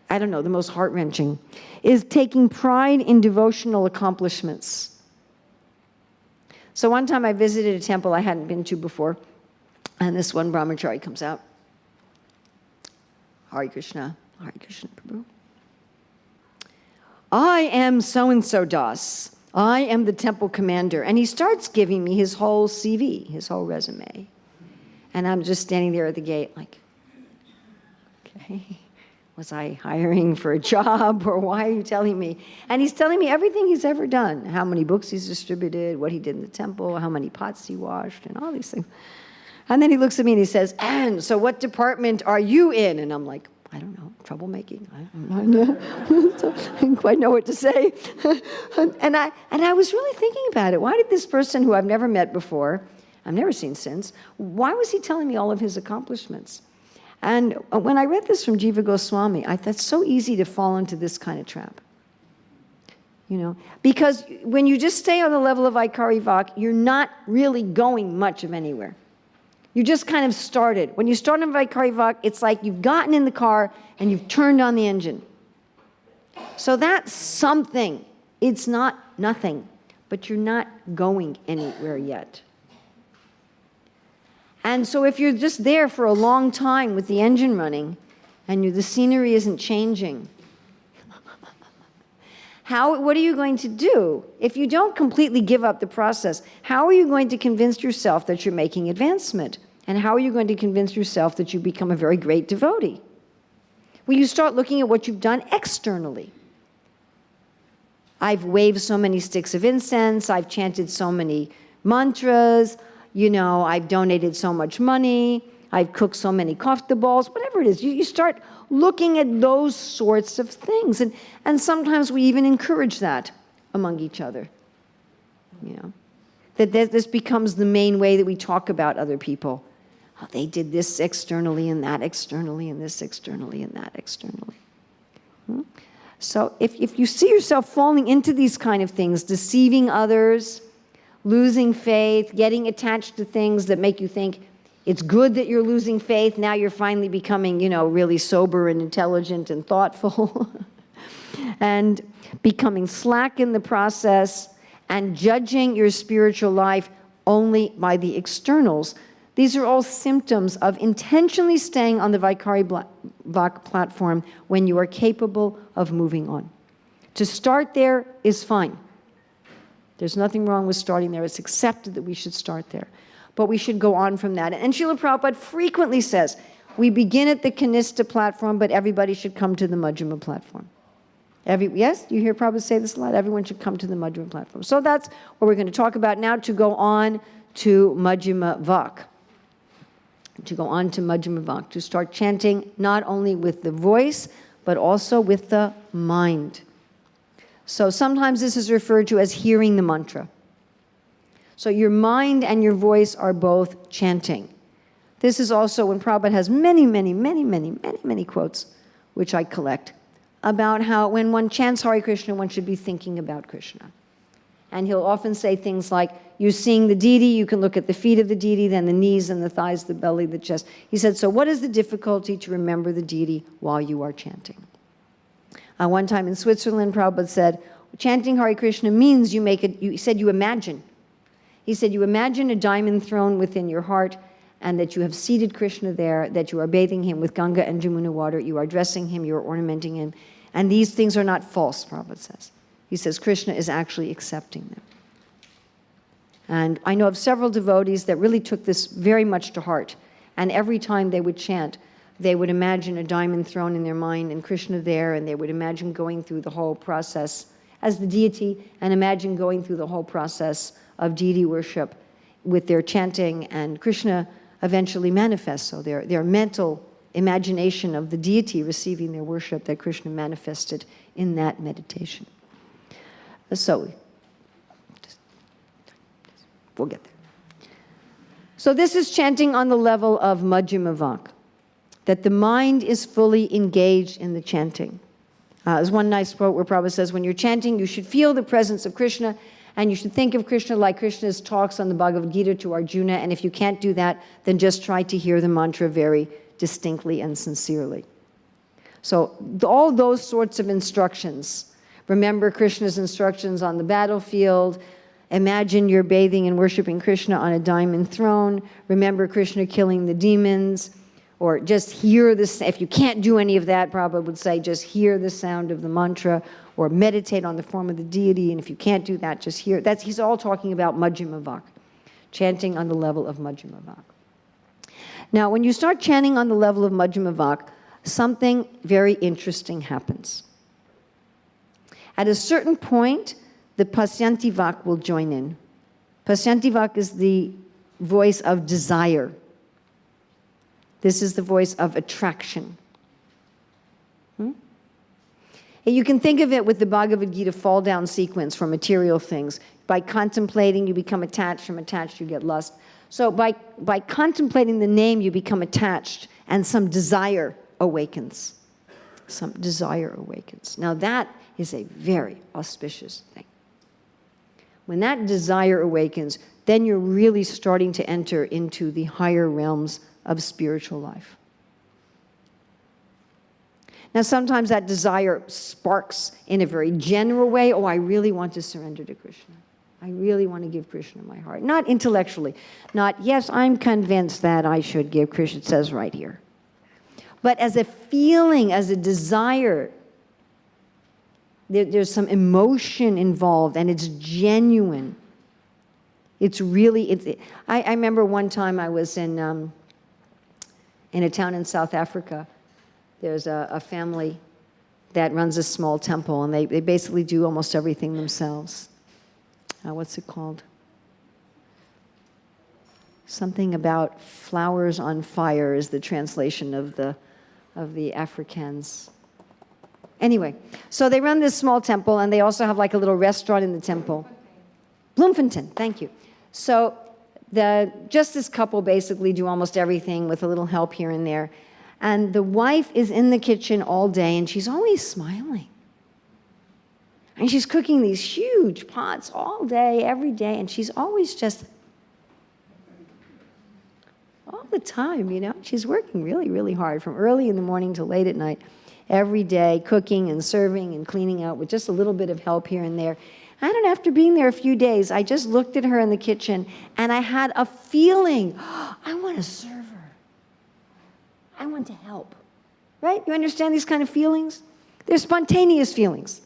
most heart-wrenching is taking pride in devotional accomplishments. So one time I visited a temple I hadn't been to before, and this one brahmachari comes out. Hare Krishna, Prabhu. I am so-and-so Das. I am the temple commander. And he starts giving me his whole CV, his whole resume. And I'm just standing there at the gate like, okay, was I hiring for a job, or why are you telling me? And he's telling me everything he's ever done, how many books he's distributed, what he did in the temple, how many pots he washed, and all these things. And then he looks at me and he says, and so what department are you in? And I'm like, I don't know, troublemaking. I didn't quite know what to say. and I was really thinking about it. Why did this person who I've never met before, I've never seen since, why was he telling me all of his accomplishments? And when I read this from Jiva Goswami, I thought it's so easy to fall into this kind of trap. Because when you just stay on the level of Vaikari Vak, you're not really going much of anywhere. You just kind of started. When you start on Vaikari Vak, it's like you've gotten in the car and you've turned on the engine. So that's something. It's not nothing, but you're not going anywhere yet. And so if you're just there for a long time with the engine running and the scenery isn't changing, what are you going to do? If you don't completely give up the process, how are you going to convince yourself that you're making advancement? And how are you going to convince yourself that you become a very great devotee? Well, you start looking at what you've done externally. I've waved so many sticks of incense, I've chanted so many mantras, I've donated so much money, I've cooked so many kofta balls, whatever it is. You start looking at those sorts of things. And sometimes we even encourage that among each other. That this becomes the main way that we talk about other people. Oh, they did this externally and that externally and this externally and that externally. So if you see yourself falling into these kind of things, deceiving others, losing faith, getting attached to things that make you think it's good that you're losing faith, now you're finally becoming, really sober and intelligent and thoughtful, and becoming slack in the process, and judging your spiritual life only by the externals. These are all symptoms of intentionally staying on the Vaikari Vak platform when you are capable of moving on. To start there is fine. There's nothing wrong with starting there. It's accepted that we should start there. But we should go on from that. And Srila Prabhupada frequently says, we begin at the Kanista platform, but everybody should come to the Majjhima platform. Yes, you hear Prabhupada say this a lot? Everyone should come to the Majjhima platform. So that's what we're going to talk about now, to go on to Majjhima Vak. To go on to Majjhima Vak, to start chanting not only with the voice, but also with the mind. So sometimes this is referred to as hearing the mantra. So your mind and your voice are both chanting. This is also when Prabhupada has many quotes, which I collect, about how when one chants Hare Krishna, one should be thinking about Krishna. And he'll often say things like, you're seeing the deity, you can look at the feet of the deity, then the knees and the thighs, the belly, the chest. He said, so what is the difficulty to remember the deity while you are chanting? One time in Switzerland, Prabhupada said, chanting Hare Krishna means you imagine. He said, you imagine a diamond throne within your heart, and that you have seated Krishna there, that you are bathing him with Ganga and Jamuna water, you are dressing him, you are ornamenting him. And these things are not false, Prabhupada says. He says Krishna is actually accepting them. And I know of several devotees that really took this very much to heart. And every time they would chant, they would imagine a diamond throne in their mind and Krishna there, and they would imagine going through the whole process as the deity, and imagine going through the whole process of deity worship with their chanting, and Krishna eventually manifests. So their mental imagination of the deity receiving their worship, that Krishna manifested in that meditation. So, we'll get there. So this is chanting on the level of Majjhima Vak, that the mind is fully engaged in the chanting. There's one nice quote where Prabhupada says, when you're chanting, you should feel the presence of Krishna, and you should think of Krishna like Krishna's talks on the Bhagavad Gita to Arjuna, and if you can't do that, then just try to hear the mantra very distinctly and sincerely. So all those sorts of instructions, remember Krishna's instructions on the battlefield, imagine you're bathing and worshiping Krishna on a diamond throne, remember Krishna killing the demons, or just hear this. If you can't do any of that, Prabhupada would say, just hear the sound of the mantra, or meditate on the form of the deity, and if you can't do that, just hear. He's all talking about Majjhima Vak, chanting on the level of Majjhima Vak. Now, when you start chanting on the level of Majjhima Vak, something very interesting happens. At a certain point, the Pasyanti Vak will join in. Pasyanti Vak is the voice of desire. This is the voice of attraction. And you can think of it with the Bhagavad Gita fall-down sequence for material things. By contemplating, you become attached. From attached, you get lust. So by contemplating the name, you become attached, and some desire awakens. Some desire awakens. Now that is a very auspicious thing. When that desire awakens, then you're really starting to enter into the higher realms of spiritual life. Now, sometimes that desire sparks in a very general way. Oh, I really want to surrender to Krishna. I really want to give Krishna my heart. Not intellectually. Not, yes, I'm convinced that I should give Krishna. It says right here. But as a feeling, as a desire, there's some emotion involved, and it's genuine. It's really, I remember one time I was in a town in South Africa. There's a family that runs a small temple, and they basically do almost everything themselves. What's it called? Something about flowers on fire is the translation of the Afrikaans. Anyway, so they run this small temple, and they also have like a little restaurant in the temple. Bloemfontein, thank you. So just this couple basically do almost everything with a little help here and there. And the wife is in the kitchen all day, and she's always smiling. And she's cooking these huge pots all day, every day, and she's always just, all the time, you know. She's working really, really hard from early in the morning to late at night, every day, cooking and serving and cleaning out with just a little bit of help here and there. And after being there a few days, I just looked at her in the kitchen, and I had a feeling, oh, I want to serve her. I want to help, right? You understand these kind of feelings? They're spontaneous feelings.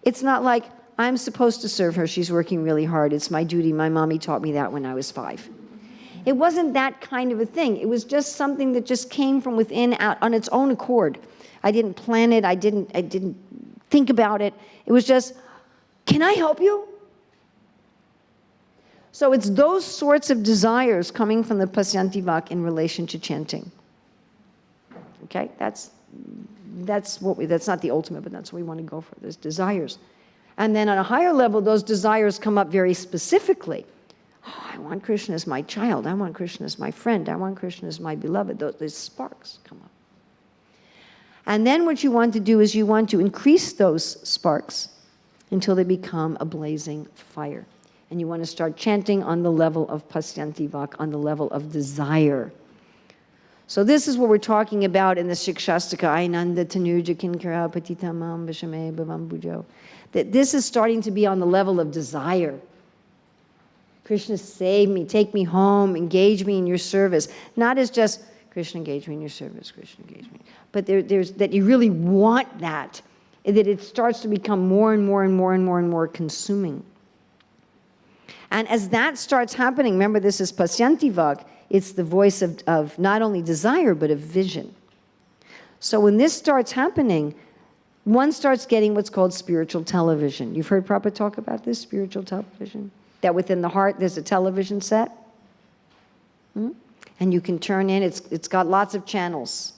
It's not like, I'm supposed to serve her, she's working really hard, it's my duty, my mommy taught me that when I was 5. It wasn't that kind of a thing. It was just something that just came from within out on its own accord. I didn't plan it, I didn't think about it. It was just, can I help you? So it's those sorts of desires coming from the Pasyanti Vak in relation to chanting. Okay, that's not the ultimate, but that's what we want to go for, those desires. And then on a higher level, those desires come up very specifically. Oh, I want Krishna as my child. I want Krishna as my friend. I want Krishna as my beloved. Those sparks come up. And then what you want to do is you want to increase those sparks until they become a blazing fire. And you want to start chanting on the level of Pasyanti Vak, on the level of desire. So this is what we're talking about in the Shikshastaka, Ainanda Tanuja Kinkara Patitamam Vishame Bhavam Bhujo. That this is starting to be on the level of desire. Krishna, save me, take me home, engage me in your service. Not as just, Krishna, engage me in your service, Krishna, engage me. But there's that you really want that it starts to become more and more and more and more and more consuming. And as that starts happening, remember this is Pasyanti Vak, it's the voice of not only desire, but of vision. So when this starts happening, one starts getting what's called spiritual television. You've heard Prabhupada talk about this, spiritual television? That within the heart there's a television set. And you can turn in, it's got lots of channels.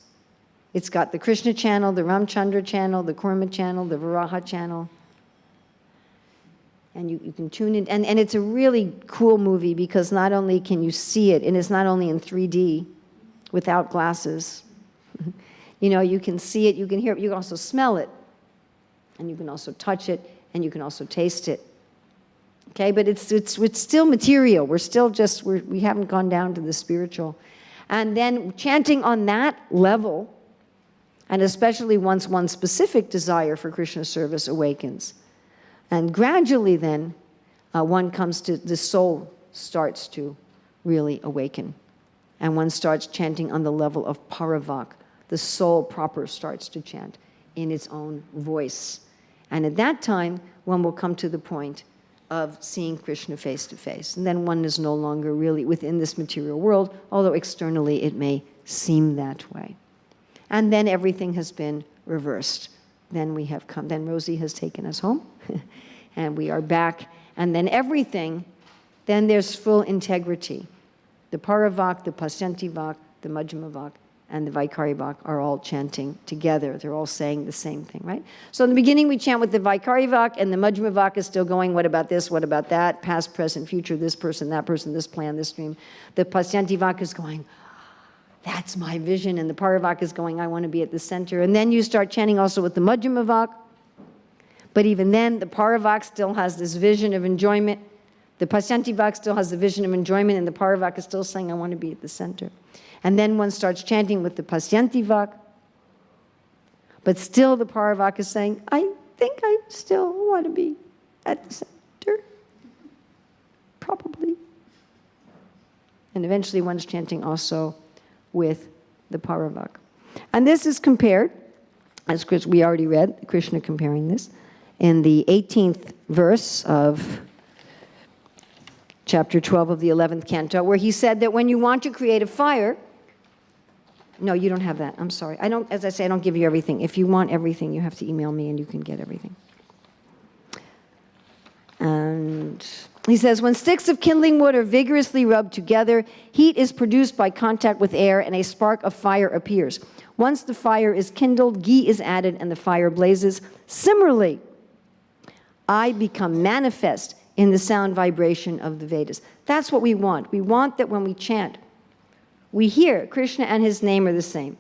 It's got the Krishna channel, the Ramchandra channel, the Kurma channel, the Varaha channel. And you can tune in. And it's a really cool movie because not only can you see it, and it's not only in 3D without glasses. You know, you can see it, you can hear it, you can also smell it. And you can also touch it, and you can also taste it. Okay, but it's still material. We're still just, we haven't gone down to the spiritual. And then chanting on that level, and especially once one specific desire for Krishna service awakens. And gradually then, one comes to, the soul starts to really awaken. And one starts chanting on the level of paravak. The soul proper starts to chant in its own voice. And at that time, one will come to the point of seeing Krishna face to face. And then one is no longer really within this material world, although externally it may seem that way. And then everything has been reversed. Then we have come, then Rosie has taken us home, and we are back. And then everything, then there's full integrity. The Paravak, the Pasyanti Vak, the Majjhima Vak, and the Vaikari Vak are all chanting together. They're all saying the same thing, right? So in the beginning we chant with the Vaikari Vak, and the Majjhima Vak is still going, what about this, what about that, past, present, future, this person, this plan, this dream. The Pasyanti Vak is going, that's my vision, and the Paravak is going, I want to be at the center. And then you start chanting also with the Majjhima Vak, but even then the Paravak still has this vision of enjoyment. The Pasyanti Vak still has the vision of enjoyment, and the Paravak is still saying, I want to be at the center. And then one starts chanting with the Pasyanti Vak, but still the Paravak is saying, I think I still want to be at the center, probably. And eventually one's chanting also with the Paravak. And this is compared, as we already read, Krishna comparing this, in the 18th verse of chapter 12 of the 11th canto, where he said that when you want to create a fire, no, you don't have that. I'm sorry. I don't, as I say, I don't give you everything. If you want everything, you have to email me and you can get everything. And he says, when sticks of kindling wood are vigorously rubbed together, heat is produced by contact with air and a spark of fire appears. Once the fire is kindled, ghee is added and the fire blazes. Similarly, I become manifest in the sound vibration of the Vedas. That's what we want. We want that when we chant, we hear Krishna and his name are the same.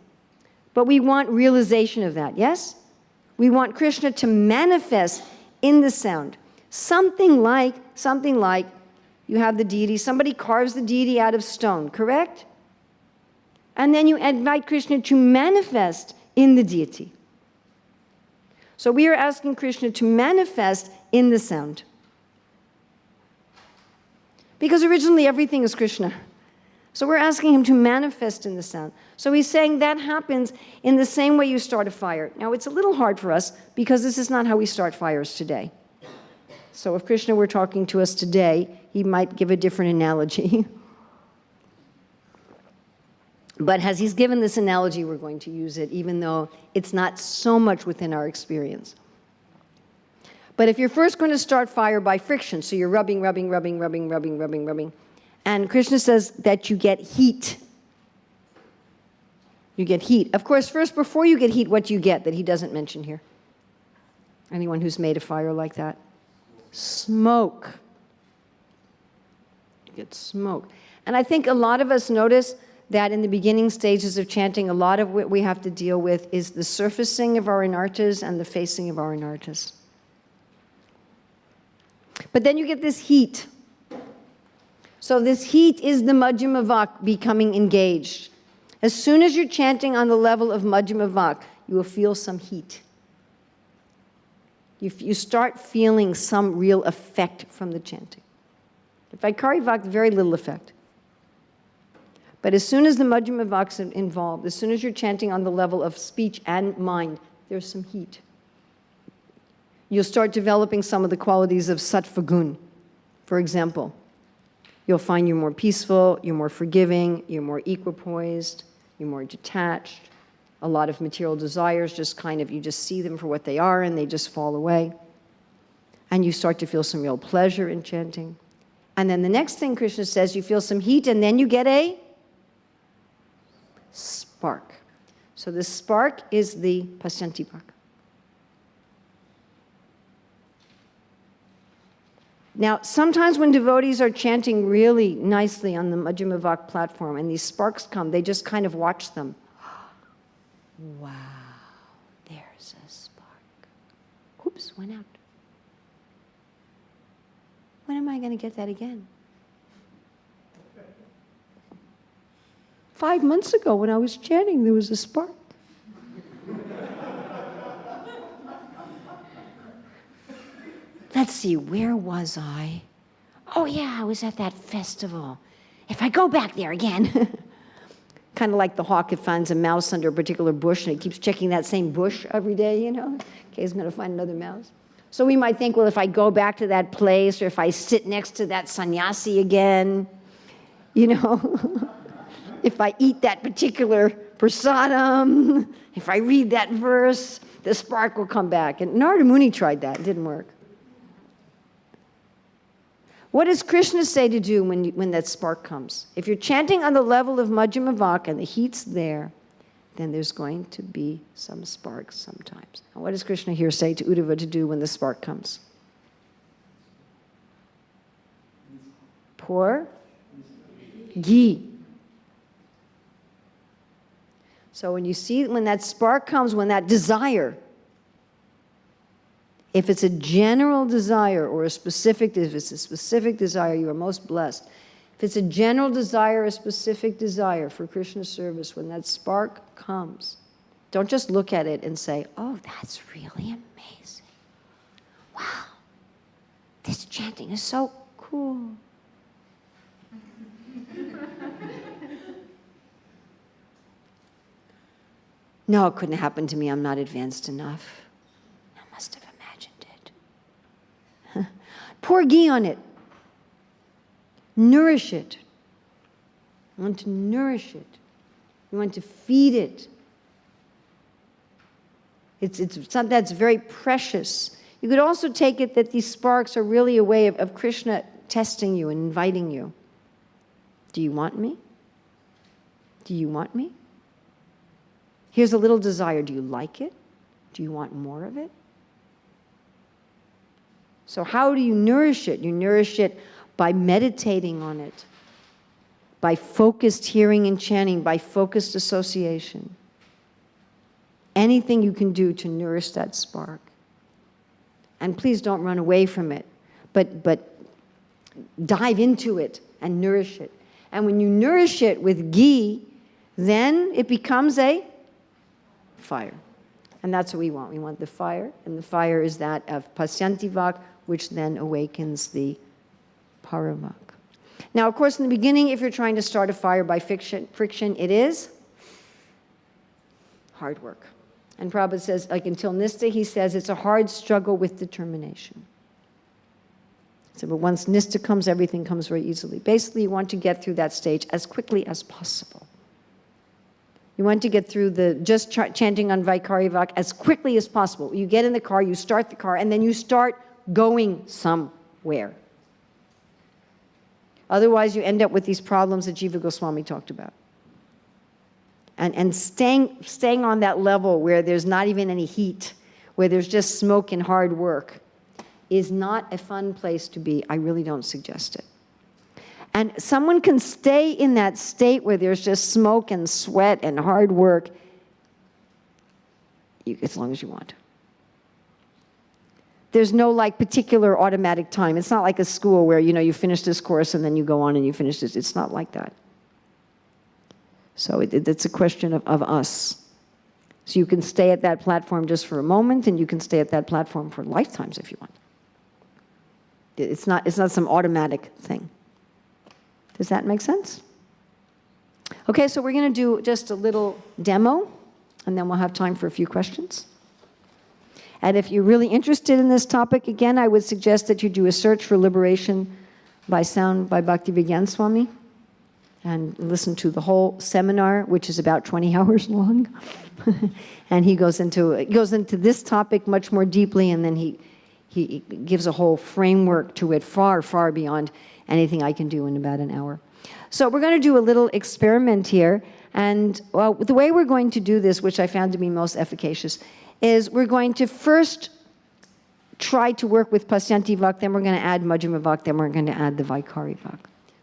But we want realization of that, yes? We want Krishna to manifest in the sound. Something like you have the deity, somebody carves the deity out of stone, correct? And then you invite Krishna to manifest in the deity. So we are asking Krishna to manifest in the sound. Because originally everything is Krishna. So we're asking him to manifest in the sound. So he's saying that happens in the same way you start a fire. Now it's a little hard for us because this is not how we start fires today. So if Krishna were talking to us today, he might give a different analogy. But as he's given this analogy, we're going to use it, even though it's not so much within our experience. But if you're first going to start fire by friction, so you're rubbing, and Krishna says that you get heat. You get heat. Of course, first, before you get heat, what do you get that he doesn't mention here? Anyone who's made a fire like that? Smoke. You get smoke. And I think a lot of us notice that in the beginning stages of chanting, a lot of what we have to deal with is the surfacing of our anartas and the facing of our anartas. But then you get this heat. So this heat is the Majjhima Vak becoming engaged. As soon as you're chanting on the level of Majjhima Vak, you will feel some heat. You start feeling some real effect from the chanting. If Vaikari Vak, very little effect. But as soon as the Majjhima Vak's involved, as soon as you're chanting on the level of speech and mind, there's some heat. You'll start developing some of the qualities of sattva gun. For example, you'll find you're more peaceful, you're more forgiving, you're more equipoised, you're more detached. A lot of material desires just kind of, you just see them for what they are and they just fall away. And you start to feel some real pleasure in chanting. And then the next thing Krishna says, you feel some heat and then you get a spark. So the spark is the Pasyantibhak. Now, sometimes when devotees are chanting really nicely on the Majjhimavak platform and these sparks come, they just kind of watch them. Wow, there's a spark. Oops, went out. When am I going to get that again? 5 months ago when I was chanting, there was a spark. Let's see, where was I? Oh yeah, I was at that festival. If I go back there again. Kind of like the hawk that finds a mouse under a particular bush and it keeps checking that same bush every day, you know, in case he's going to find another mouse. So we might think, well, if I go back to that place or if I sit next to that sannyasi again, you know, if I eat that particular prasadam, if I read that verse, the spark will come back. And Narada Muni tried that. It didn't work. What does Krishna say to do when that spark comes? If you're chanting on the level of Majjhimavaka and the heat's there, then there's going to be some sparks sometimes. And what does Krishna here say to Uddhava to do when the spark comes? Pour ghee. So when you see, when that spark comes, when that desire, if it's a general desire or if it's a specific desire, you are most blessed. If it's a general desire, a specific desire for Krishna service, when that spark comes, don't just look at it and say, oh, that's really amazing. Wow, this chanting is so cool. No, it couldn't happen to me. I'm not advanced enough. I must have imagined it. Pour ghee on it. Nourish it. You want to nourish it. You want to feed it. It's something that's very precious. You could also take it that these sparks are really a way of Krishna testing you and inviting you. Do you want me? Do you want me? Here's a little desire. Do you like it? Do you want more of it? So how do you nourish it? You nourish it by meditating on it, by focused hearing and chanting, by focused association. Anything you can do to nourish that spark. And please don't run away from it, but dive into it and nourish it. And when you nourish it with ghee, then it becomes a fire. And that's what we want. We want the fire, and the fire is that of Pasyantivak, which then awakens the Paravak. Now, of course, in the beginning, if you're trying to start a fire by friction, it is hard work. And Prabhupada says, like until Nista, he says it's a hard struggle with determination. So, but once Nista comes, everything comes very easily. Basically, you want to get through that stage as quickly as possible. You want to get through the just chanting on Vaikarivak as quickly as possible. You get in the car, you start the car, and then you start going somewhere. Otherwise, you end up with these problems that Jiva Goswami talked about. And staying on that level where there's not even any heat, where there's just smoke and hard work, is not a fun place to be. I really don't suggest it. And someone can stay in that state where there's just smoke and sweat and hard work as long as you want. There's no like particular automatic time. It's not like a school where, you know, you finish this course and then you go on and you finish this. It's not like that. So it's a question of us. So you can stay at that platform just for a moment, and you can stay at that platform for lifetimes if you want. It's not some automatic thing. Does that make sense? Okay, so we're going to do just a little demo, and then we'll have time for a few questions. And if you're really interested in this topic, again, I would suggest that you do a search for Liberation by sound by Bhakti Vigyan Swami, and listen to the whole seminar, which is about 20 hours long. And he goes into this topic much more deeply, and then he gives a whole framework to it far, far beyond anything I can do in about an hour. So we're going to do a little experiment here. And well, the way we're going to do this, which I found to be most efficacious, is we're going to first try to work with Pasyanti Vak, then we're going to add Majjhima Vak, then we're going to add the Vaikari Vak.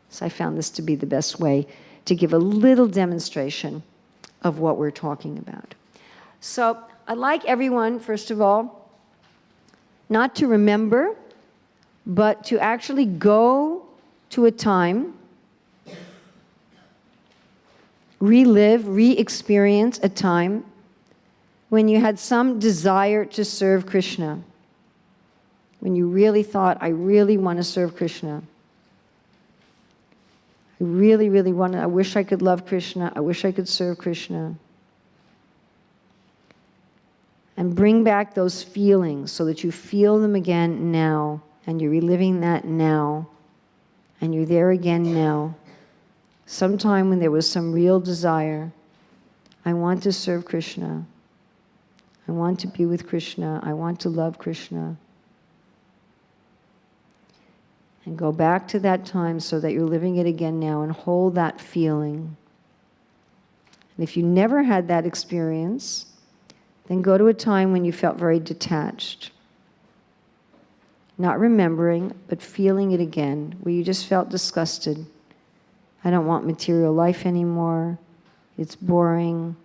So I found this to be the best way to give a little demonstration of what we're talking about. So I'd like everyone, first of all, not to remember, but to actually go to a time, relive, re-experience a time when you had some desire to serve Krishna, when you really thought, I really want to serve Krishna. I really, really want to, I wish I could love Krishna, I wish I could serve Krishna. And bring back those feelings so that you feel them again now, and you're reliving that now, and you're there again now. Sometime when there was some real desire, I want to serve Krishna, I want to be with Krishna, I want to love Krishna. And go back to that time so that you're living it again now, and hold that feeling. And if you never had that experience, then go to a time when you felt very detached. Not remembering, but feeling it again, where you just felt disgusted. I don't want material life anymore. It's boring.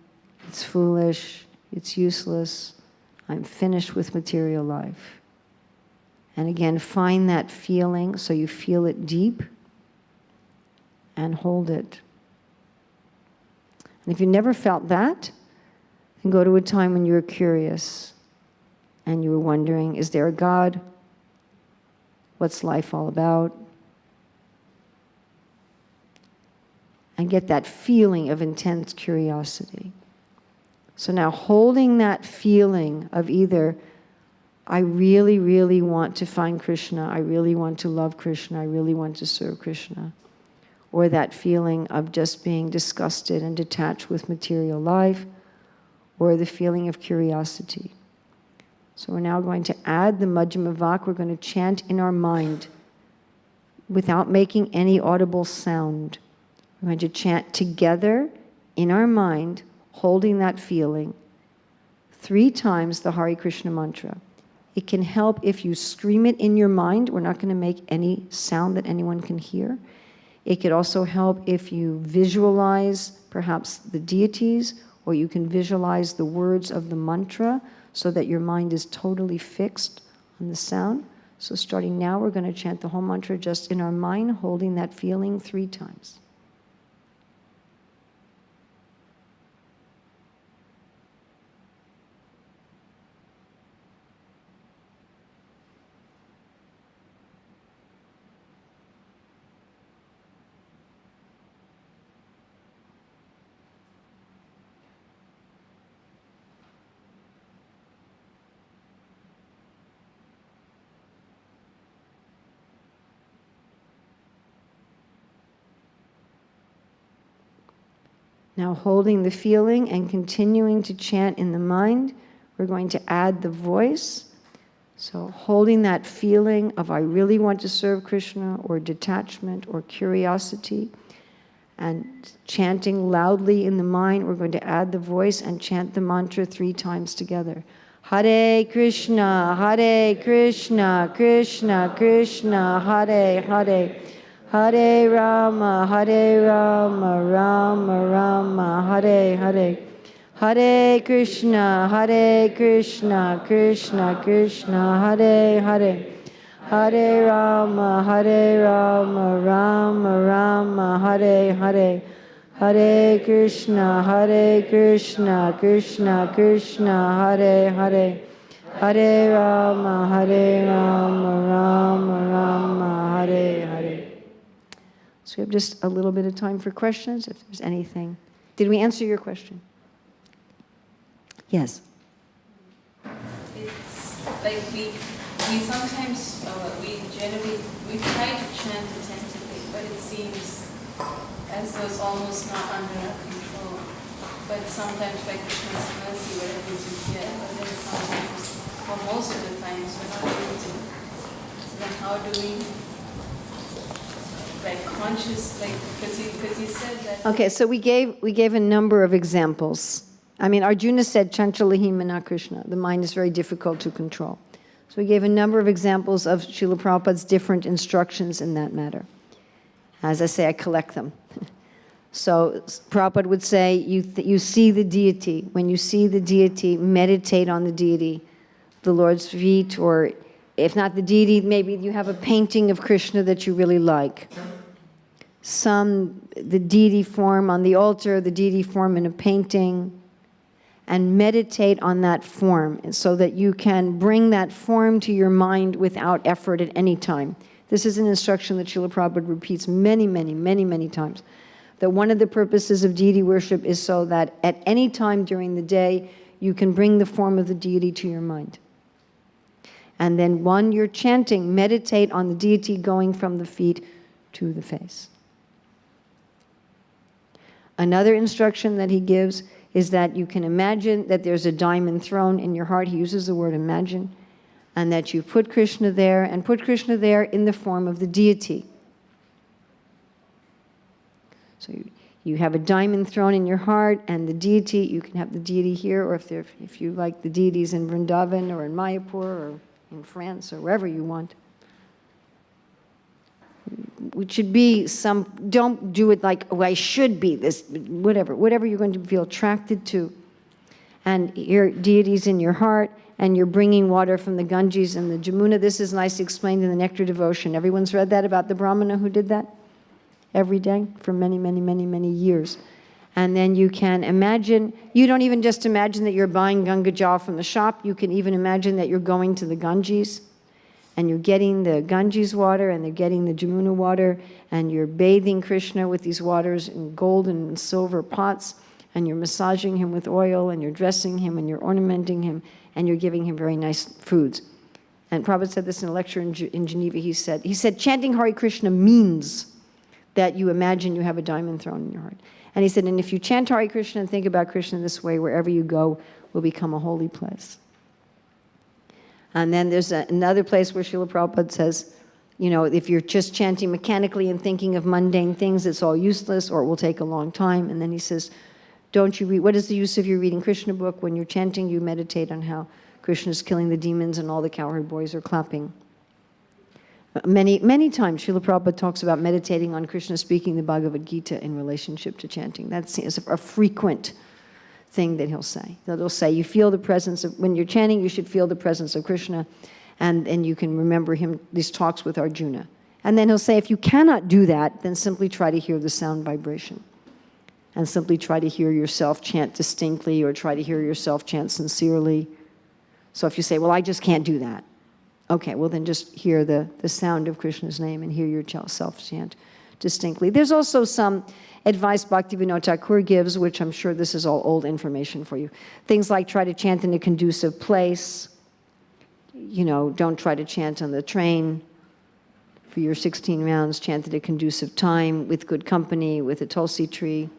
It's foolish. It's useless. I'm finished with material life. And again, find that feeling so you feel it deep, and hold it. And if you never felt that, then go to a time when you were curious and you were wondering, is there a God? What's life all about? And get that feeling of intense curiosity. So now, holding that feeling of either I really, really want to find Krishna, I really want to love Krishna, I really want to serve Krishna, or that feeling of just being disgusted and detached with material life, or the feeling of curiosity. So we're now going to add the Majjhima Vak. We're going to chant in our mind without making any audible sound. We're going to chant together in our mind, holding that feeling, 3 times the Hare Krishna mantra. It can help if you scream it in your mind. We're not going to make any sound that anyone can hear. It could also help if you visualize perhaps the deities, or you can visualize the words of the mantra so that your mind is totally fixed on the sound. So starting now, we're going to chant the whole mantra just in our mind, holding that feeling 3 times. Now, holding the feeling and continuing to chant in the mind, we're going to add the voice. So holding that feeling of I really want to serve Krishna, or detachment, or curiosity, and chanting loudly in the mind, we're going to add the voice and chant the mantra 3 times together. Hare Krishna, Krishna Krishna, Hare Hare. Hare Rama, Rama Rama, Hare Hare. Hare Krishna, Krishna Krishna, Hare Hare. Hare Rama, Rama Rama, Hare Hare. Hare Krishna, Krishna Krishna, Hare Hare. Hare Rama, Rama Rama, Hare Hare. So we have just a little bit of time for questions, if there's anything. Did we answer your question? Yes. It's like we sometimes, we generally, we try to chant attentively, but it seems as though it's almost not under our control. But sometimes by Krishna's mercy, we're able to hear, but then sometimes, or most of the times, we're not able to. So then how do we, like, conscious, like, because you said that. Okay, so we gave a number of examples. I mean, Arjuna said, Chanchalahi Mana Krishna, the mind is very difficult to control. So we gave a number of examples of Srila Prabhupada's different instructions in that matter. As I say, I collect them. So Prabhupada would say, you see the deity. When you see the deity, meditate on the deity, the Lord's feet, or if not the deity, maybe you have a painting of Krishna that you really like. The deity form on the altar, the deity form in a painting, and meditate on that form so that you can bring that form to your mind without effort at any time. This is an instruction that Srila Prabhupada repeats many, many, many, many times. That one of the purposes of deity worship is so that at any time during the day, you can bring the form of the deity to your mind. And then when you're chanting, meditate on the deity going from the feet to the face. Another instruction that he gives is that you can imagine that there's a diamond throne in your heart. He uses the word imagine. And that you put Krishna there, and put Krishna there in the form of the deity. So you have a diamond throne in your heart, and the deity, you can have the deity here, or if you like the deities in Vrindavan, or in Mayapur, or in France, or wherever you want. Which should be don't do it like, oh, I should be this, whatever you're going to feel attracted to. And your deities in your heart, and you're bringing water from the Ganges and the Jamuna. This is nicely explained in the Nectar Devotion. Everyone's read that about the Brahmana who did that every day for many, many, many, many years. And then you can imagine, you don't even just imagine that you're buying Ganga Jal from the shop, you can even imagine that you're going to the Ganges, and you're getting the Ganges water, and they're getting the Jamuna water, and you're bathing Krishna with these waters in gold and silver pots, and you're massaging him with oil, and you're dressing him, and you're ornamenting him, and you're giving him very nice foods. And Prabhupada said this in a lecture in Geneva. He said, chanting Hare Krishna means that you imagine you have a diamond throne in your heart. And he said, and if you chant Hare Krishna and think about Krishna this way, wherever you go will become a holy place. And then there's another place where Srila Prabhupada says, if you're just chanting mechanically and thinking of mundane things, it's all useless, or it will take a long time. And then he says, what is the use of you reading Krishna book? When you're chanting, you meditate on how Krishna is killing the demons and all the cowherd boys are clapping. Many, many times, Srila Prabhupada talks about meditating on Krishna speaking the Bhagavad Gita in relationship to chanting. That's a frequent thing that he'll say. He'll say, you feel the presence of, when you're chanting, you should feel the presence of Krishna, and you can remember these talks with Arjuna. And then he'll say, if you cannot do that, then simply try to hear the sound vibration. And simply try to hear yourself chant distinctly, or try to hear yourself chant sincerely. So if you say, well, I just can't do that. Okay, well then just hear the sound of Krishna's name and hear yourself chant distinctly. There's also some advice Bhaktivinoda Thakur gives, which I'm sure this is all old information for you. Things like try to chant in a conducive place. Don't try to chant on the train. For your 16 rounds, chant at a conducive time, with good company, with a tulsi tree.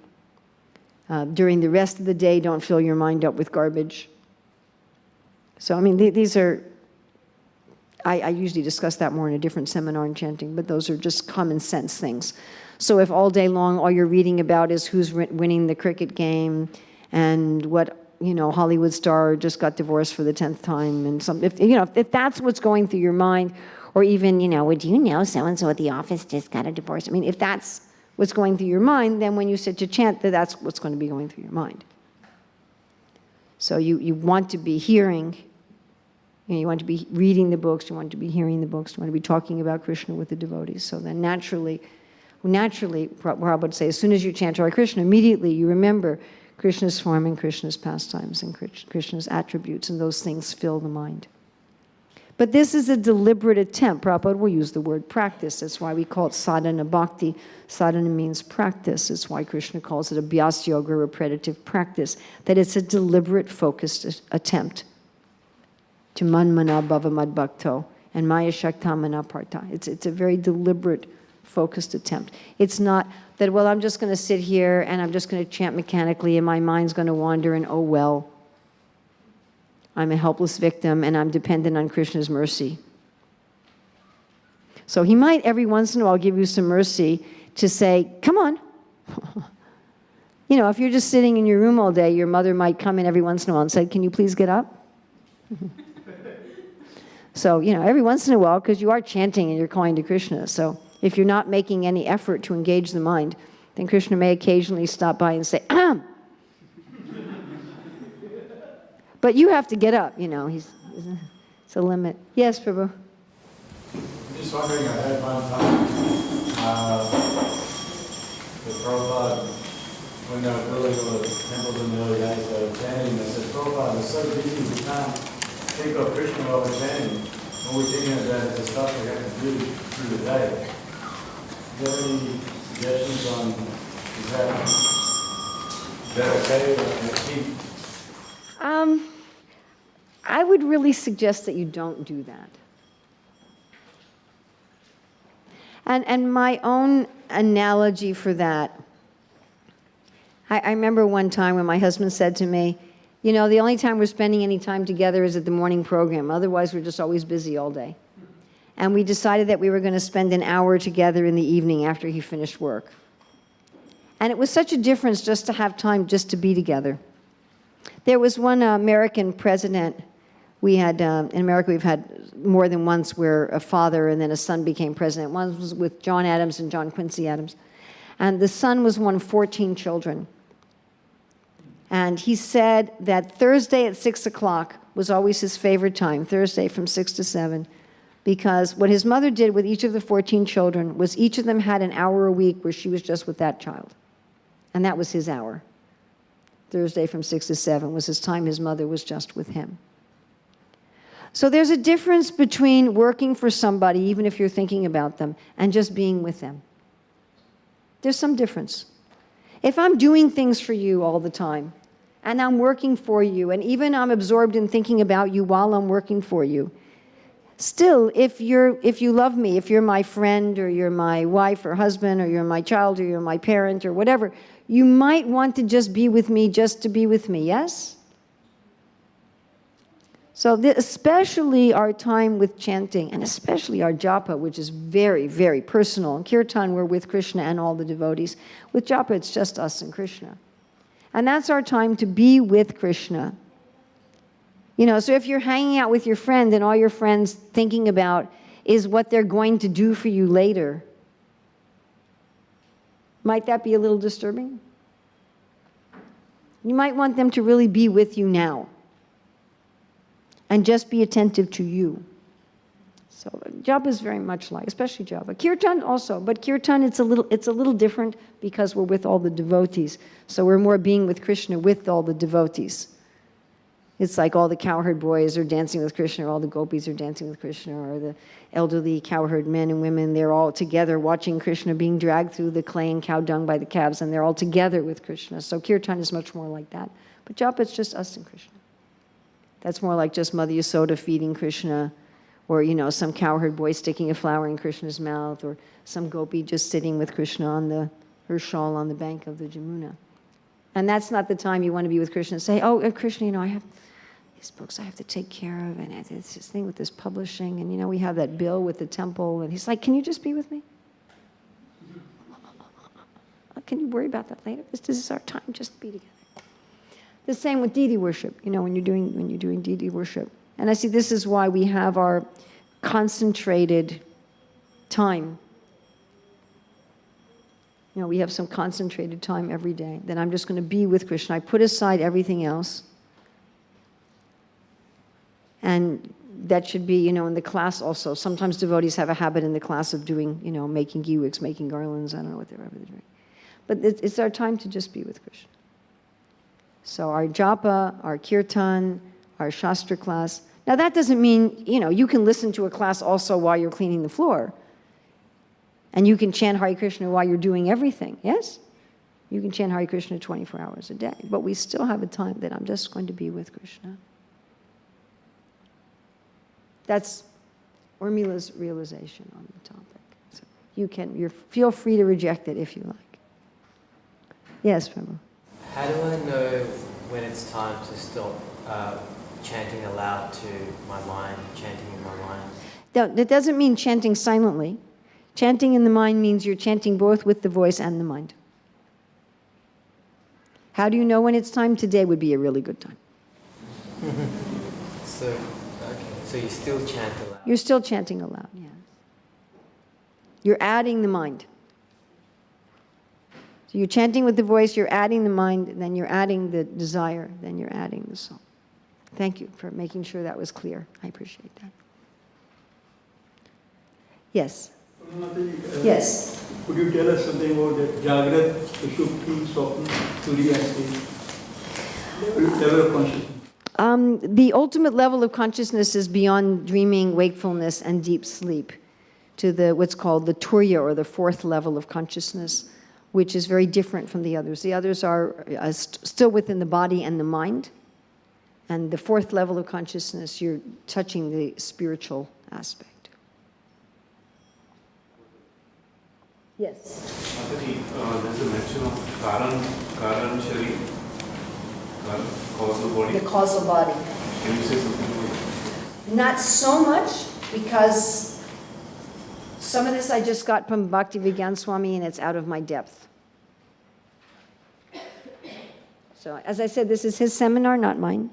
During the rest of the day, don't fill your mind up with garbage. So, these are, I usually discuss that more in a different seminar in chanting, but those are just common sense things. So if all day long all you're reading about is who's winning the cricket game and what, Hollywood star just got divorced for the 10th time, and if that's what's going through your mind, or even, would you know so-and-so at the office just got a divorce? If that's what's going through your mind, then when you sit to chant, that's what's going to be going through your mind. So you want to be hearing, you want to be reading the books, you want to be hearing the books, you want to be talking about Krishna with the devotees. So then naturally, Prabhupada would say, as soon as you chant Hare Krishna, immediately you remember Krishna's form and Krishna's pastimes and Krishna's attributes, and those things fill the mind. But this is a deliberate attempt. Prabhupada will use the word practice. That's why we call it sadhana bhakti. Sadhana means practice. It's why Krishna calls it a abhyas yoga, repetitive practice, that it's a deliberate, focused attempt to manmana bhava madbhakto, and maya shakta manaparta. It's a very deliberate, focused attempt. It's not that, well, I'm just going to sit here and I'm just going to chant mechanically and my mind's going to wander and, oh, well, I'm a helpless victim and I'm dependent on Krishna's mercy. So he might every once in a while give you some mercy to say, come on. You know, if you're just sitting in your room all day, your mother might come in every once in a while and say, can you please get up? So, you know, every once in a while, because you are chanting and you're calling to Krishna. So if you're not making any effort to engage the mind, then Krishna may occasionally stop by and say, ahem. But you have to get up, you know. It's a limit. Yes, Prabhu? Just wondering, I had one time, the Prabhupada, when they were building all the temples in the early days, they were chanting, they said, Prabhupada, we're so busy we can't think of Krishna while we're chanting. All we're thinking about is the stuff we have to do through the day. Do you have any suggestions on, is that okay? Or I would really suggest that you don't do that. And my own analogy for that, I remember one time when my husband said to me, you know, the only time we're spending any time together is at the morning program. Otherwise, we're just always busy all day. And we decided that we were going to spend an hour together in the evening after he finished work. And it was such a difference just to have time just to be together. There was one American president. We had, in America, we've had more than once where a father and then a son became president. One was with John Adams and John Quincy Adams. And the son was one of 14 children. And he said that Thursday at 6 o'clock was always his favorite time, Thursday from 6 to 7, because what his mother did with each of the 14 children was each of them had an hour a week where she was just with that child. And that was his hour. Thursday from 6 to 7 was his time his mother was just with him. So there's a difference between working for somebody, even if you're thinking about them, and just being with them. There's some difference. If I'm doing things for you all the time, and I'm working for you, and even I'm absorbed in thinking about you while I'm working for you, still, if you love me, if you're my friend, or you're my wife or husband, or you're my child, or you're my parent, or whatever, you might want to just be with me just to be with me, yes? So especially our time with chanting, and especially our japa, which is very, very personal. In kirtan, we're with Krishna and all the devotees. With japa, it's just us and Krishna. And that's our time to be with Krishna. You know, so if you're hanging out with your friend and all your friends thinking about is what they're going to do for you later, might that be a little disturbing? You might want them to really be with you now and just be attentive to you. So japa is very much like, especially japa. Kirtan also, but kirtan it's a little different because we're with all the devotees. So we're more being with Krishna with all the devotees. It's like all the cowherd boys are dancing with Krishna, or all the gopis are dancing with Krishna, or the elderly cowherd men and women, they're all together watching Krishna being dragged through the clay and cow dung by the calves, and they're all together with Krishna. So kirtan is much more like that. But japa, it's just us and Krishna. That's more like just Mother Yasoda feeding Krishna, or, you know, some cowherd boy sticking a flower in Krishna's mouth, or some gopi just sitting with Krishna on her shawl on the bank of the Jamuna. And that's not the time you want to be with Krishna and say, oh, Krishna, you know, I have these books I have to take care of, and it's this thing with this publishing, and, you know, we have that bill with the temple, and he's like, can you just be with me? Can you worry about that later? This is our time, just be together. The same with deity worship, you know, when you're doing deity worship. And I see this is why we have our concentrated time. You know, we have some concentrated time every day that I'm just going to be with Krishna. I put aside everything else. And that should be, you know, in the class also. Sometimes devotees have a habit in the class of doing, you know, making ghee wicks, making garlands, I don't know what they're doing. But it's our time to just be with Krishna. So our japa, our kirtan, our shastra class. Now that doesn't mean, you know, you can listen to a class also while you're cleaning the floor. And you can chant Hare Krishna while you're doing everything, yes? You can chant Hare Krishna 24 hours a day. But we still have a time that I'm just going to be with Krishna. That's Urmila's realization on the topic. So feel free to reject it if you like. Yes, Prabhu. How do I know when it's time to stop chanting aloud to my mind, chanting in my mind? Now, that doesn't mean chanting silently. Chanting in the mind means you're chanting both with the voice and the mind. How do you know when it's time? Today would be a really good time. So you still chant aloud? You're still chanting aloud, yeah. You're adding the mind. So you're chanting with the voice, you're adding the mind, then you're adding the desire, then you're adding the soul. Thank you for making sure that was clear. I appreciate that. Yes. Yes. Could you tell us something about that Jagrat, Sushupti, Swapna, Turiya state? Level of consciousness. The ultimate level of consciousness is beyond dreaming, wakefulness, and deep sleep to what's called the Turiya, or the fourth level of consciousness, which is very different from the others. The others are still within the body and the mind. And the fourth level of consciousness, you're touching the spiritual aspect. Yes. There's a mention of Karan Shari, causal body. The causal body. Can you say something about that? Not so much, because some of this I just got from Bhakti Vigyan Swami, and it's out of my depth. So, as I said, this is his seminar, not mine.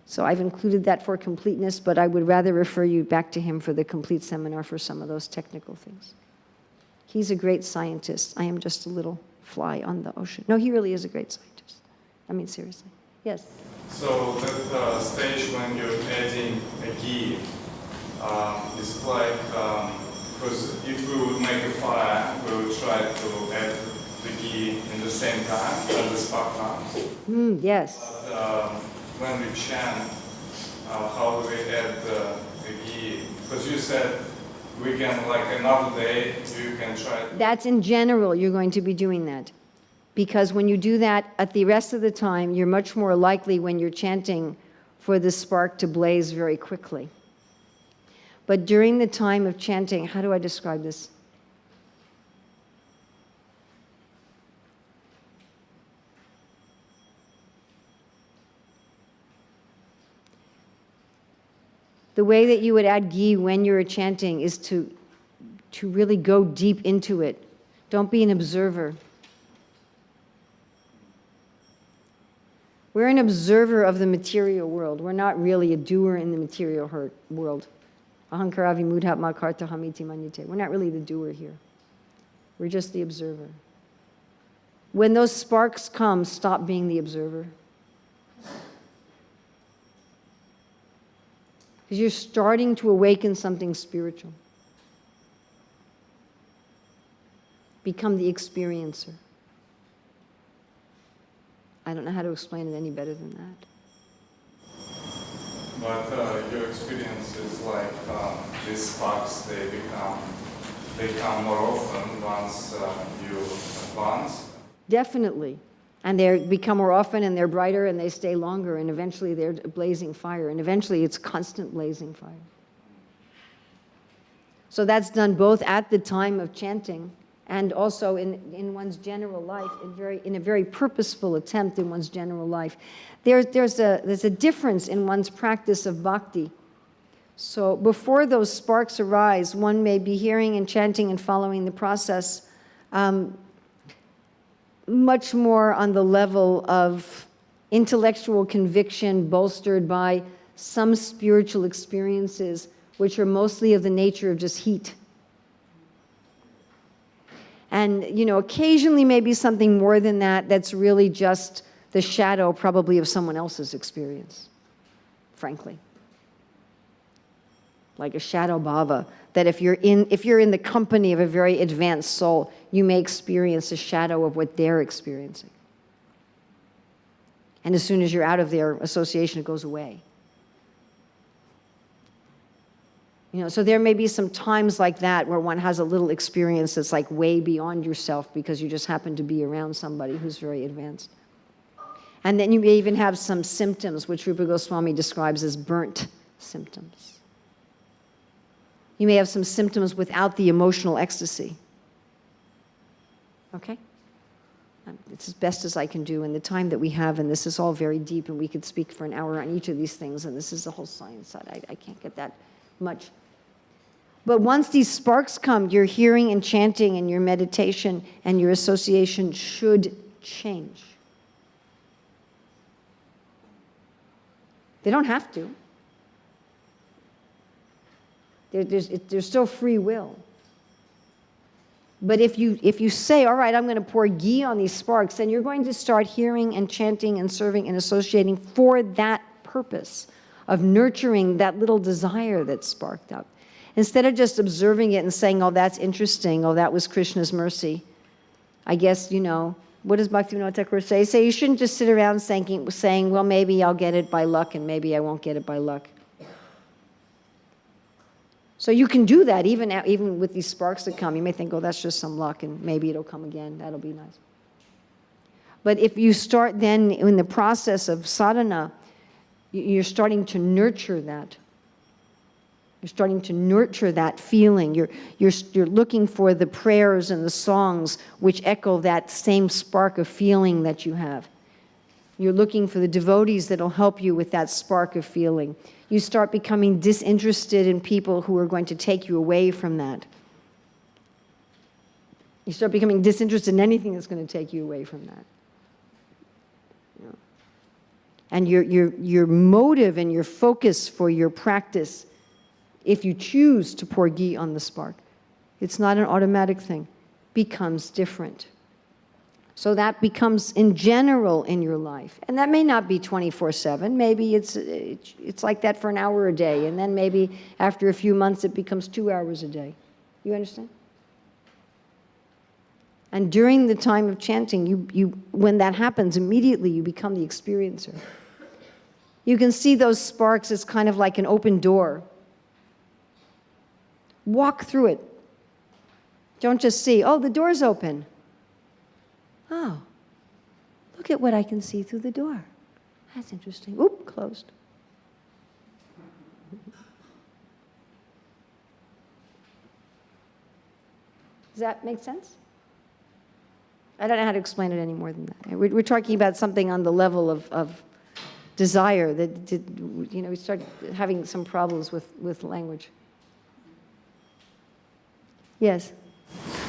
So I've included that for completeness, but I would rather refer you back to him for the complete seminar for some of those technical things. He's a great scientist. I am just a little fly on the ocean. No, he really is a great scientist. I mean, seriously. Yes? So that stage when you're adding a ghee, is like, because if we would make a fire, we would try to add the ghee in the same time as the spark comes. Yes. But when we chant, how do we add the ghee? Because you said we can, like another day, you can try. That's in general, you're going to be doing that. Because when you do that at the rest of the time, you're much more likely when you're chanting for the spark to blaze very quickly. But during the time of chanting, how do I describe this? The way that you would add ghee when you're chanting is to really go deep into it. Don't be an observer. We're an observer of the material world. We're not really a doer in the material world. Ahankaravi mudhatma karta hamiti manyate. We're not really the doer here. We're just the observer. When those sparks come, stop being the observer. Because you're starting to awaken something spiritual. Become the experiencer. I don't know how to explain it any better than that. But your experience is like these sparks, they come more often once you advance. Definitely. And they become more often, and they're brighter, and they stay longer, and eventually they're blazing fire, and eventually it's constant blazing fire. So that's done both at the time of chanting and also in one's general life, in a very purposeful attempt in one's general life. There's a difference in one's practice of bhakti. So before those sparks arise, one may be hearing and chanting and following the process much more on the level of intellectual conviction bolstered by some spiritual experiences, which are mostly of the nature of just heat. And, occasionally maybe something more than that that's really just the shadow probably of someone else's experience, frankly. Like a shadow bhava, that if you're in the company of a very advanced soul, you may experience a shadow of what they're experiencing. And as soon as you're out of their association, it goes away. So there may be some times like that where one has a little experience that's like way beyond yourself because you just happen to be around somebody who's very advanced. And then you may even have some symptoms, which Rupa Goswami describes as burnt symptoms. You may have some symptoms without the emotional ecstasy. Okay? It's as best as I can do in the time that we have, and this is all very deep, and we could speak for an hour on each of these things, and this is the whole science side. I can't get that much. But once these sparks come, your hearing and chanting and your meditation and your association should change. They don't have to. There's still free will. But if you say, all right, I'm going to pour ghee on these sparks, then you're going to start hearing and chanting and serving and associating for that purpose of nurturing that little desire that's sparked up. Instead of just observing it and saying, oh, that's interesting, oh, that was Krishna's mercy. I guess, what does Bhaktivinoda Thakur say? Say you shouldn't just sit around saying, well, maybe I'll get it by luck and maybe I won't get it by luck. So you can do that even with these sparks that come. You may think, oh, that's just some luck and maybe it'll come again. That'll be nice. But if you start then in the process of sadhana, you're starting to nurture that. You're starting to nurture that feeling. You're looking for the prayers and the songs which echo that same spark of feeling that you have. You're looking for the devotees that will help you with that spark of feeling. You start becoming disinterested in people who are going to take you away from that. You start becoming disinterested in anything that's going to take you away from that. And your motive and your focus for your practice, if you choose to pour ghee on the spark, it's not an automatic thing, becomes different. So that becomes in general in your life. And that may not be 24/7. Maybe it's like that for an hour a day. And then maybe after a few months it becomes 2 hours a day. You understand? And during the time of chanting, when that happens, immediately you become the experiencer. You can see those sparks as kind of like an open door. Walk through it. Don't just see, oh, the door's open. Oh, look at what I can see through the door. That's interesting. Oop, closed. Does that make sense? I don't know how to explain it any more than that. We're talking about something on the level of desire that we start having some problems with language. Yes?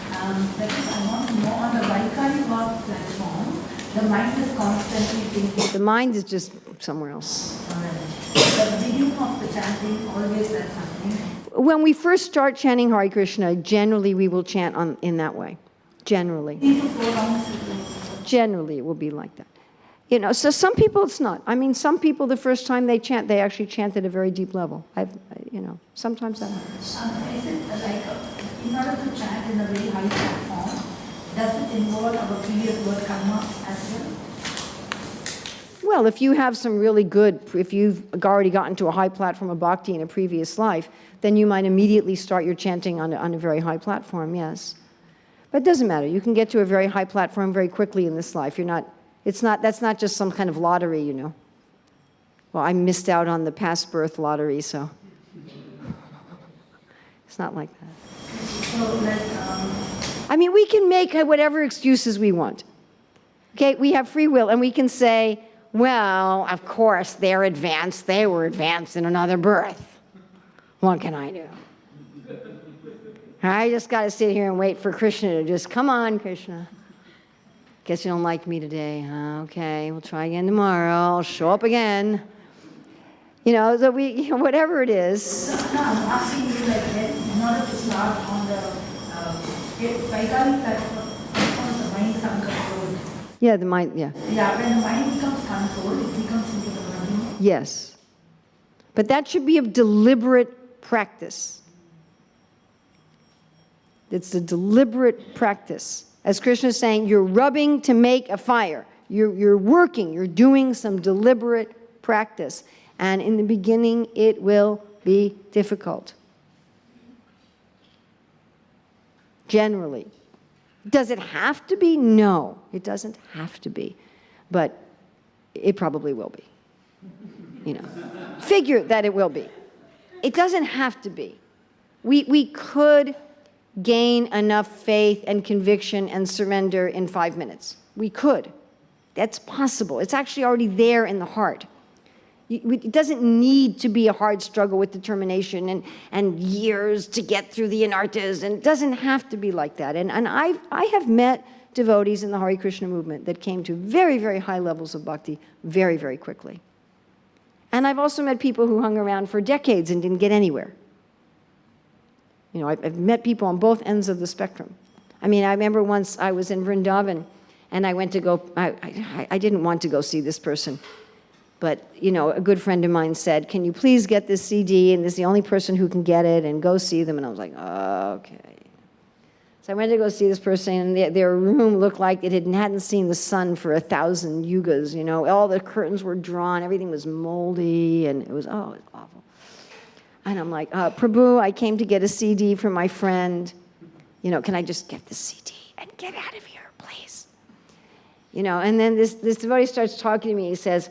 That is, I want to know, on the Vaikari Walk platform, the mind is constantly thinking. The mind is just somewhere else. The beginning of the chanting, always that's happening. When we first start chanting Hare Krishna, generally we will chant in that way. Generally. 3 to 4 rounds. Generally it will be like that. So some people it's not. I mean, some people the first time they chant, they actually chant at a very deep level. Sometimes that happens. Is it like, in order to chant in a very high platform, does it involve our previous word karma as well? Well, if you have some really good, if you've already gotten to a high platform of bhakti in a previous life, then you might immediately start your chanting on a very high platform, yes. But it doesn't matter. You can get to a very high platform very quickly in this life. That's not just some kind of lottery, Well, I missed out on the past birth lottery, so it's not like that. I mean, we can make whatever excuses we want. Okay, we have free will, and we can say, well, of course, they were advanced in another birth. What can I do? I just got to sit here and wait for Krishna to just, come on, Krishna. Guess you don't like me today. Okay, we'll try again tomorrow. I'll show up again. So whatever it is. So now I'm asking you, in order to start on the Vaikari platform, the mind becomes controlled. Yeah, the mind, yeah. Yeah, when the mind becomes controlled, it becomes into the body. Yes. But that should be a deliberate practice. It's a deliberate practice. As Krishna is saying, you're rubbing to make a fire. You're working, you're doing some deliberate practice. And in the beginning, it will be difficult. Generally. Does it have to be? No, it doesn't have to be. But it probably will be. Figure that it will be. It doesn't have to be. We could gain enough faith and conviction and surrender in 5 minutes. We could. That's possible. It's actually already there in the heart. It doesn't need to be a hard struggle with determination and years to get through the anartas, and it doesn't have to be like that. And I have met devotees in the Hare Krishna movement that came to very, very high levels of bhakti very, very quickly. And I've also met people who hung around for decades and didn't get anywhere. You know, I've met people on both ends of the spectrum. I mean, I remember once I was in Vrindavan, and I went to go, I didn't want to go see this person. But, you know, a good friend of mine said, can you please get this CD, and this is the only person who can get it, and go see them. And I was like, okay. So I went to go see this person, and their room looked like it hadn't seen the sun for 1,000 yugas, you know. All the curtains were drawn, everything was moldy, and it was awful. And I'm like, Prabhu, I came to get a CD for my friend. You know, can I just get the CD and get out of here, please? You know, and then this devotee starts talking to me. He says,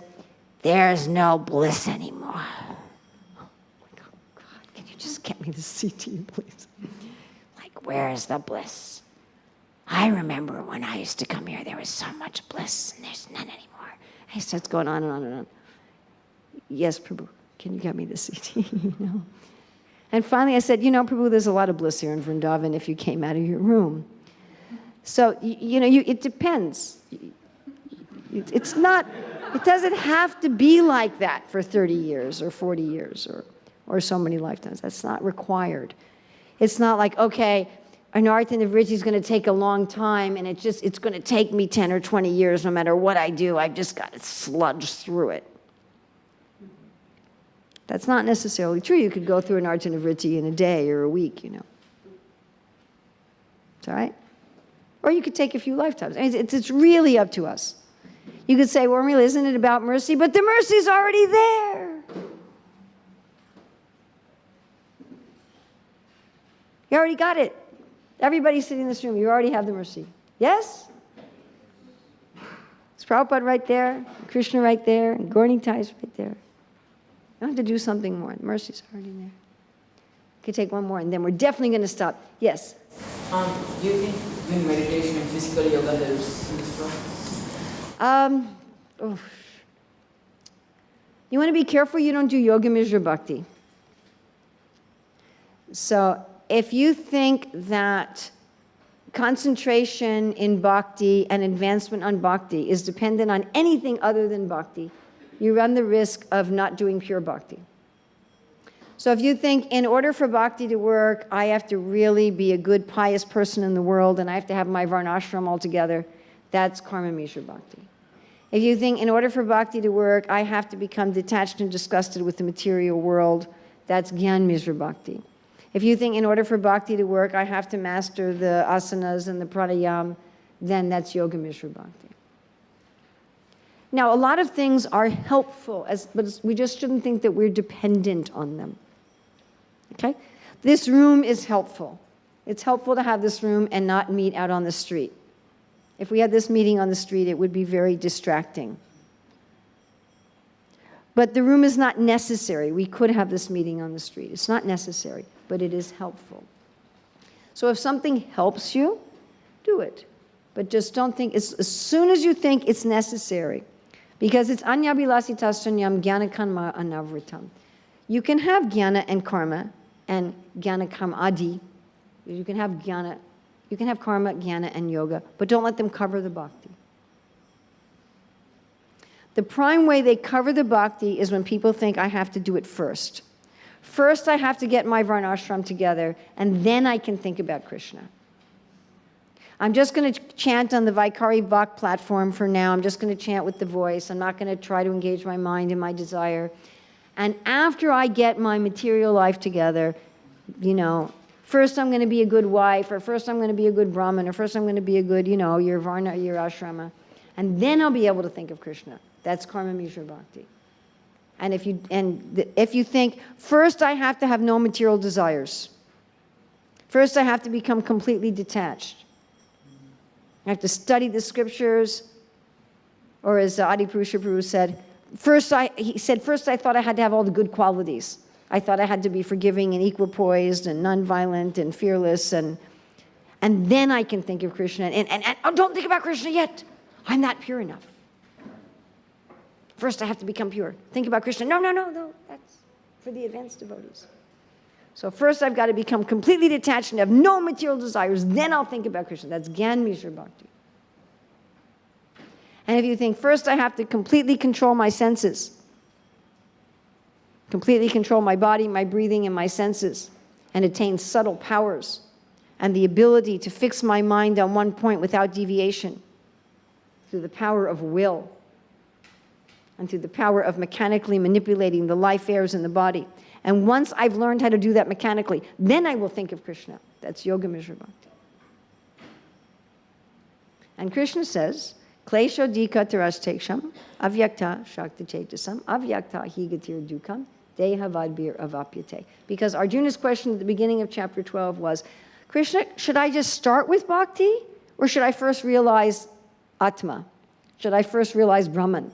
there's no bliss anymore. I'm like, oh, God, can you just get me the CD, please? Like, where's the bliss? I remember when I used to come here, there was so much bliss, and there's none anymore. And he starts going on and on and on. Yes, Prabhu, can you get me the CD? You know? And finally I said, you know, Prabhu, there's a lot of bliss here in Vrindavan if you came out of your room. So, you know, it depends. It's not, it doesn't have to be like that for 30 years or 40 years or so many lifetimes. That's not required. It's not like, okay, an art in the Vritti is going to take a long time, and it's going to take me 10 or 20 years no matter what I do. I've just got to sludge through it. That's not necessarily true. You could go through an art in a Vritti in a day or a week, you know. It's all right? Or you could take a few lifetimes. I mean, it's really up to us. You could say, well, really, isn't it about mercy? But the mercy's already there. You already got it. Everybody sitting in this room, you already have the mercy. Yes? It's Prabhupada right there, Krishna right there, and Gaura is right there. You don't have to do something more. The mercy's already there. You can take one more, and then we're definitely going to stop. Yes? Do you think doing meditation and physical yoga helps in this process? You want to be careful you don't do yoga mishra bhakti. So if you think that concentration in bhakti and advancement on bhakti is dependent on anything other than bhakti, you run the risk of not doing pure bhakti. So if you think, in order for bhakti to work, I have to really be a good, pious person in the world, and I have to have my varnashram all together, that's karma mishra bhakti. If you think, in order for bhakti to work, I have to become detached and disgusted with the material world, that's gyan mishra bhakti. If you think, in order for bhakti to work, I have to master the asanas and the pranayam, then that's yoga mishra bhakti. Now, a lot of things are helpful, but we just shouldn't think that we're dependent on them. Okay? This room is helpful. It's helpful to have this room and not meet out on the street. If we had this meeting on the street, it would be very distracting. But the room is not necessary. We could have this meeting on the street. It's not necessary, but it is helpful. So if something helps you, do it. But just don't think, as soon as you think it's necessary, because it's anyabhilasitastranyam jnana karma anavritam. You can have jnana and karma and jnana karma adi. You can have jnana, you can have karma, jnana, and yoga, but don't let them cover the bhakti. The prime way they cover the bhakti is when people think I have to do it first. First I have to get my varnashram together, and then I can think about Krishna. I'm just going to chant on the Vaikari Bhakt platform for now. I'm just going to chant with the voice. I'm not going to try to engage my mind in my desire. And after I get my material life together, you know, first I'm going to be a good wife, or first I'm going to be a good Brahmin, or first I'm going to be a good, you know, your Varna, your ashrama. And then I'll be able to think of Krishna. That's karma mishra bhakti. And if you think, first I have to have no material desires. First I have to become completely detached. I have to study the scriptures, or as Adi Purusha Prabhu said, first I thought I had to have all the good qualities. I thought I had to be forgiving and equipoised and nonviolent and fearless, and then I can think of Krishna. And oh, don't think about Krishna yet. I'm not pure enough. First, I have to become pure. Think about Krishna. No, that's for the advanced devotees. So first, I've got to become completely detached and have no material desires. Then I'll think about Krishna. That's Gyan Mishra Bhakti. And if you think, first I have to completely control my senses, completely control my body, my breathing, and my senses, and attain subtle powers, and the ability to fix my mind on one point without deviation, through the power of will, and through the power of mechanically manipulating the life airs in the body. And once I've learned how to do that mechanically, then I will think of Krishna. That's Yoga Mishra Bhakti. And Krishna says, Klesho dika tarashteksham, avyakta shakti chetasam, avyakta higatir dukam, deha vadbir avapyate. Because Arjuna's question at the beginning of chapter 12 was, Krishna, should I just start with bhakti? Or should I first realize Atma? Should I first realize Brahman?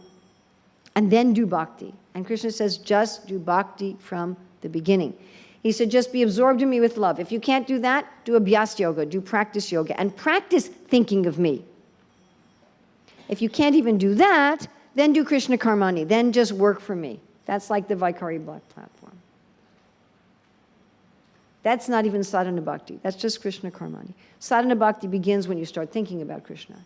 And then do bhakti? And Krishna says, just do bhakti from the beginning. He said, just be absorbed in me with love. If you can't do that, do abhyas yoga, do practice yoga, and practice thinking of me. If you can't even do that, then do Krishna Karmani, then just work for me. That's like the Vaikari Black platform. That's not even sadhana bhakti, that's just Krishna Karmani. Sadhana bhakti begins when you start thinking about Krishna.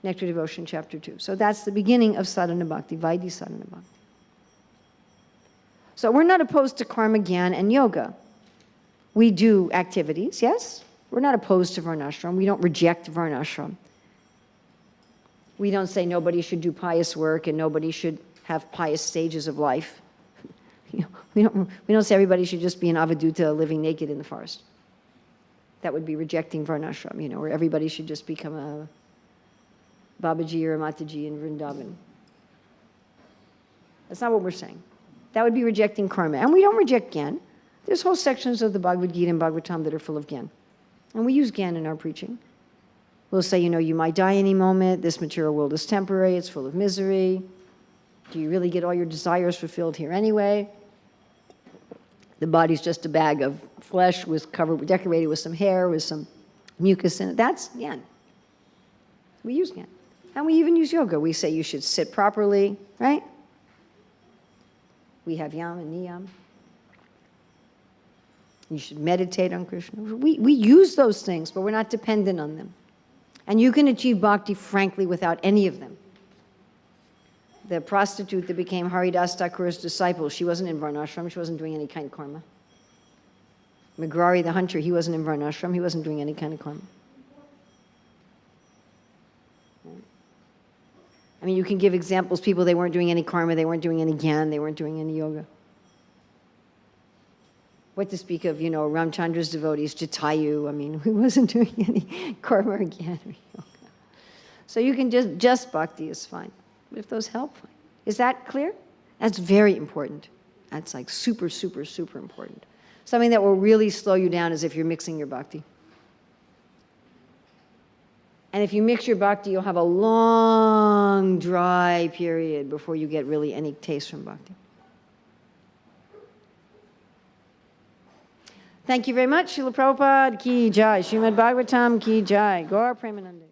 Nectar Devotion, chapter 2. So that's the beginning of sadhana bhakti, Vaidhi sadhana bhakti. So we're not opposed to karma, gyan, and yoga. We do activities, yes? We're not opposed to varnashram. We don't reject varnashram. We don't say nobody should do pious work and nobody should have pious stages of life. We don't say everybody should just be an avaduta living naked in the forest. That would be rejecting varnashram, or everybody should just become a Babaji or a Mataji in Vrindavan. That's not what we're saying. That would be rejecting karma. And we don't reject Gyan. There's whole sections of the Bhagavad Gita and Bhagavatam that are full of Gyan. And we use Gyan in our preaching. We'll say, you might die any moment. This material world is temporary. It's full of misery. Do you really get all your desires fulfilled here anyway? The body's just a bag of flesh decorated with some hair, with some mucus in it. That's Gyan. We use Gyan. And we even use yoga. We say you should sit properly, right? We have yam and niyam. You should meditate on Krishna. We use those things, but we're not dependent on them. And you can achieve bhakti, frankly, without any of them. The prostitute that became Haridas Thakur's disciple, she wasn't in varnashram, she wasn't doing any kind of karma. Magrari the hunter, he wasn't in varnashram, he wasn't doing any kind of karma. I mean, you can give examples, people, they weren't doing any karma, they weren't doing any gyan, they weren't doing any yoga. What to speak of, Ramchandra's devotees, Jatayu, I mean, he wasn't doing any karma or gyan or yoga. So you can just bhakti is fine. But if those help, fine. Is that clear? That's very important. That's like super, super, super important. Something that will really slow you down is if you're mixing your bhakti. And if you mix your bhakti, you'll have a long, dry period before you get really any taste from bhakti. Thank you very much. Srila Prabhupada ki jai. Srimad Bhagavatam ki jai. Gaur Premanande.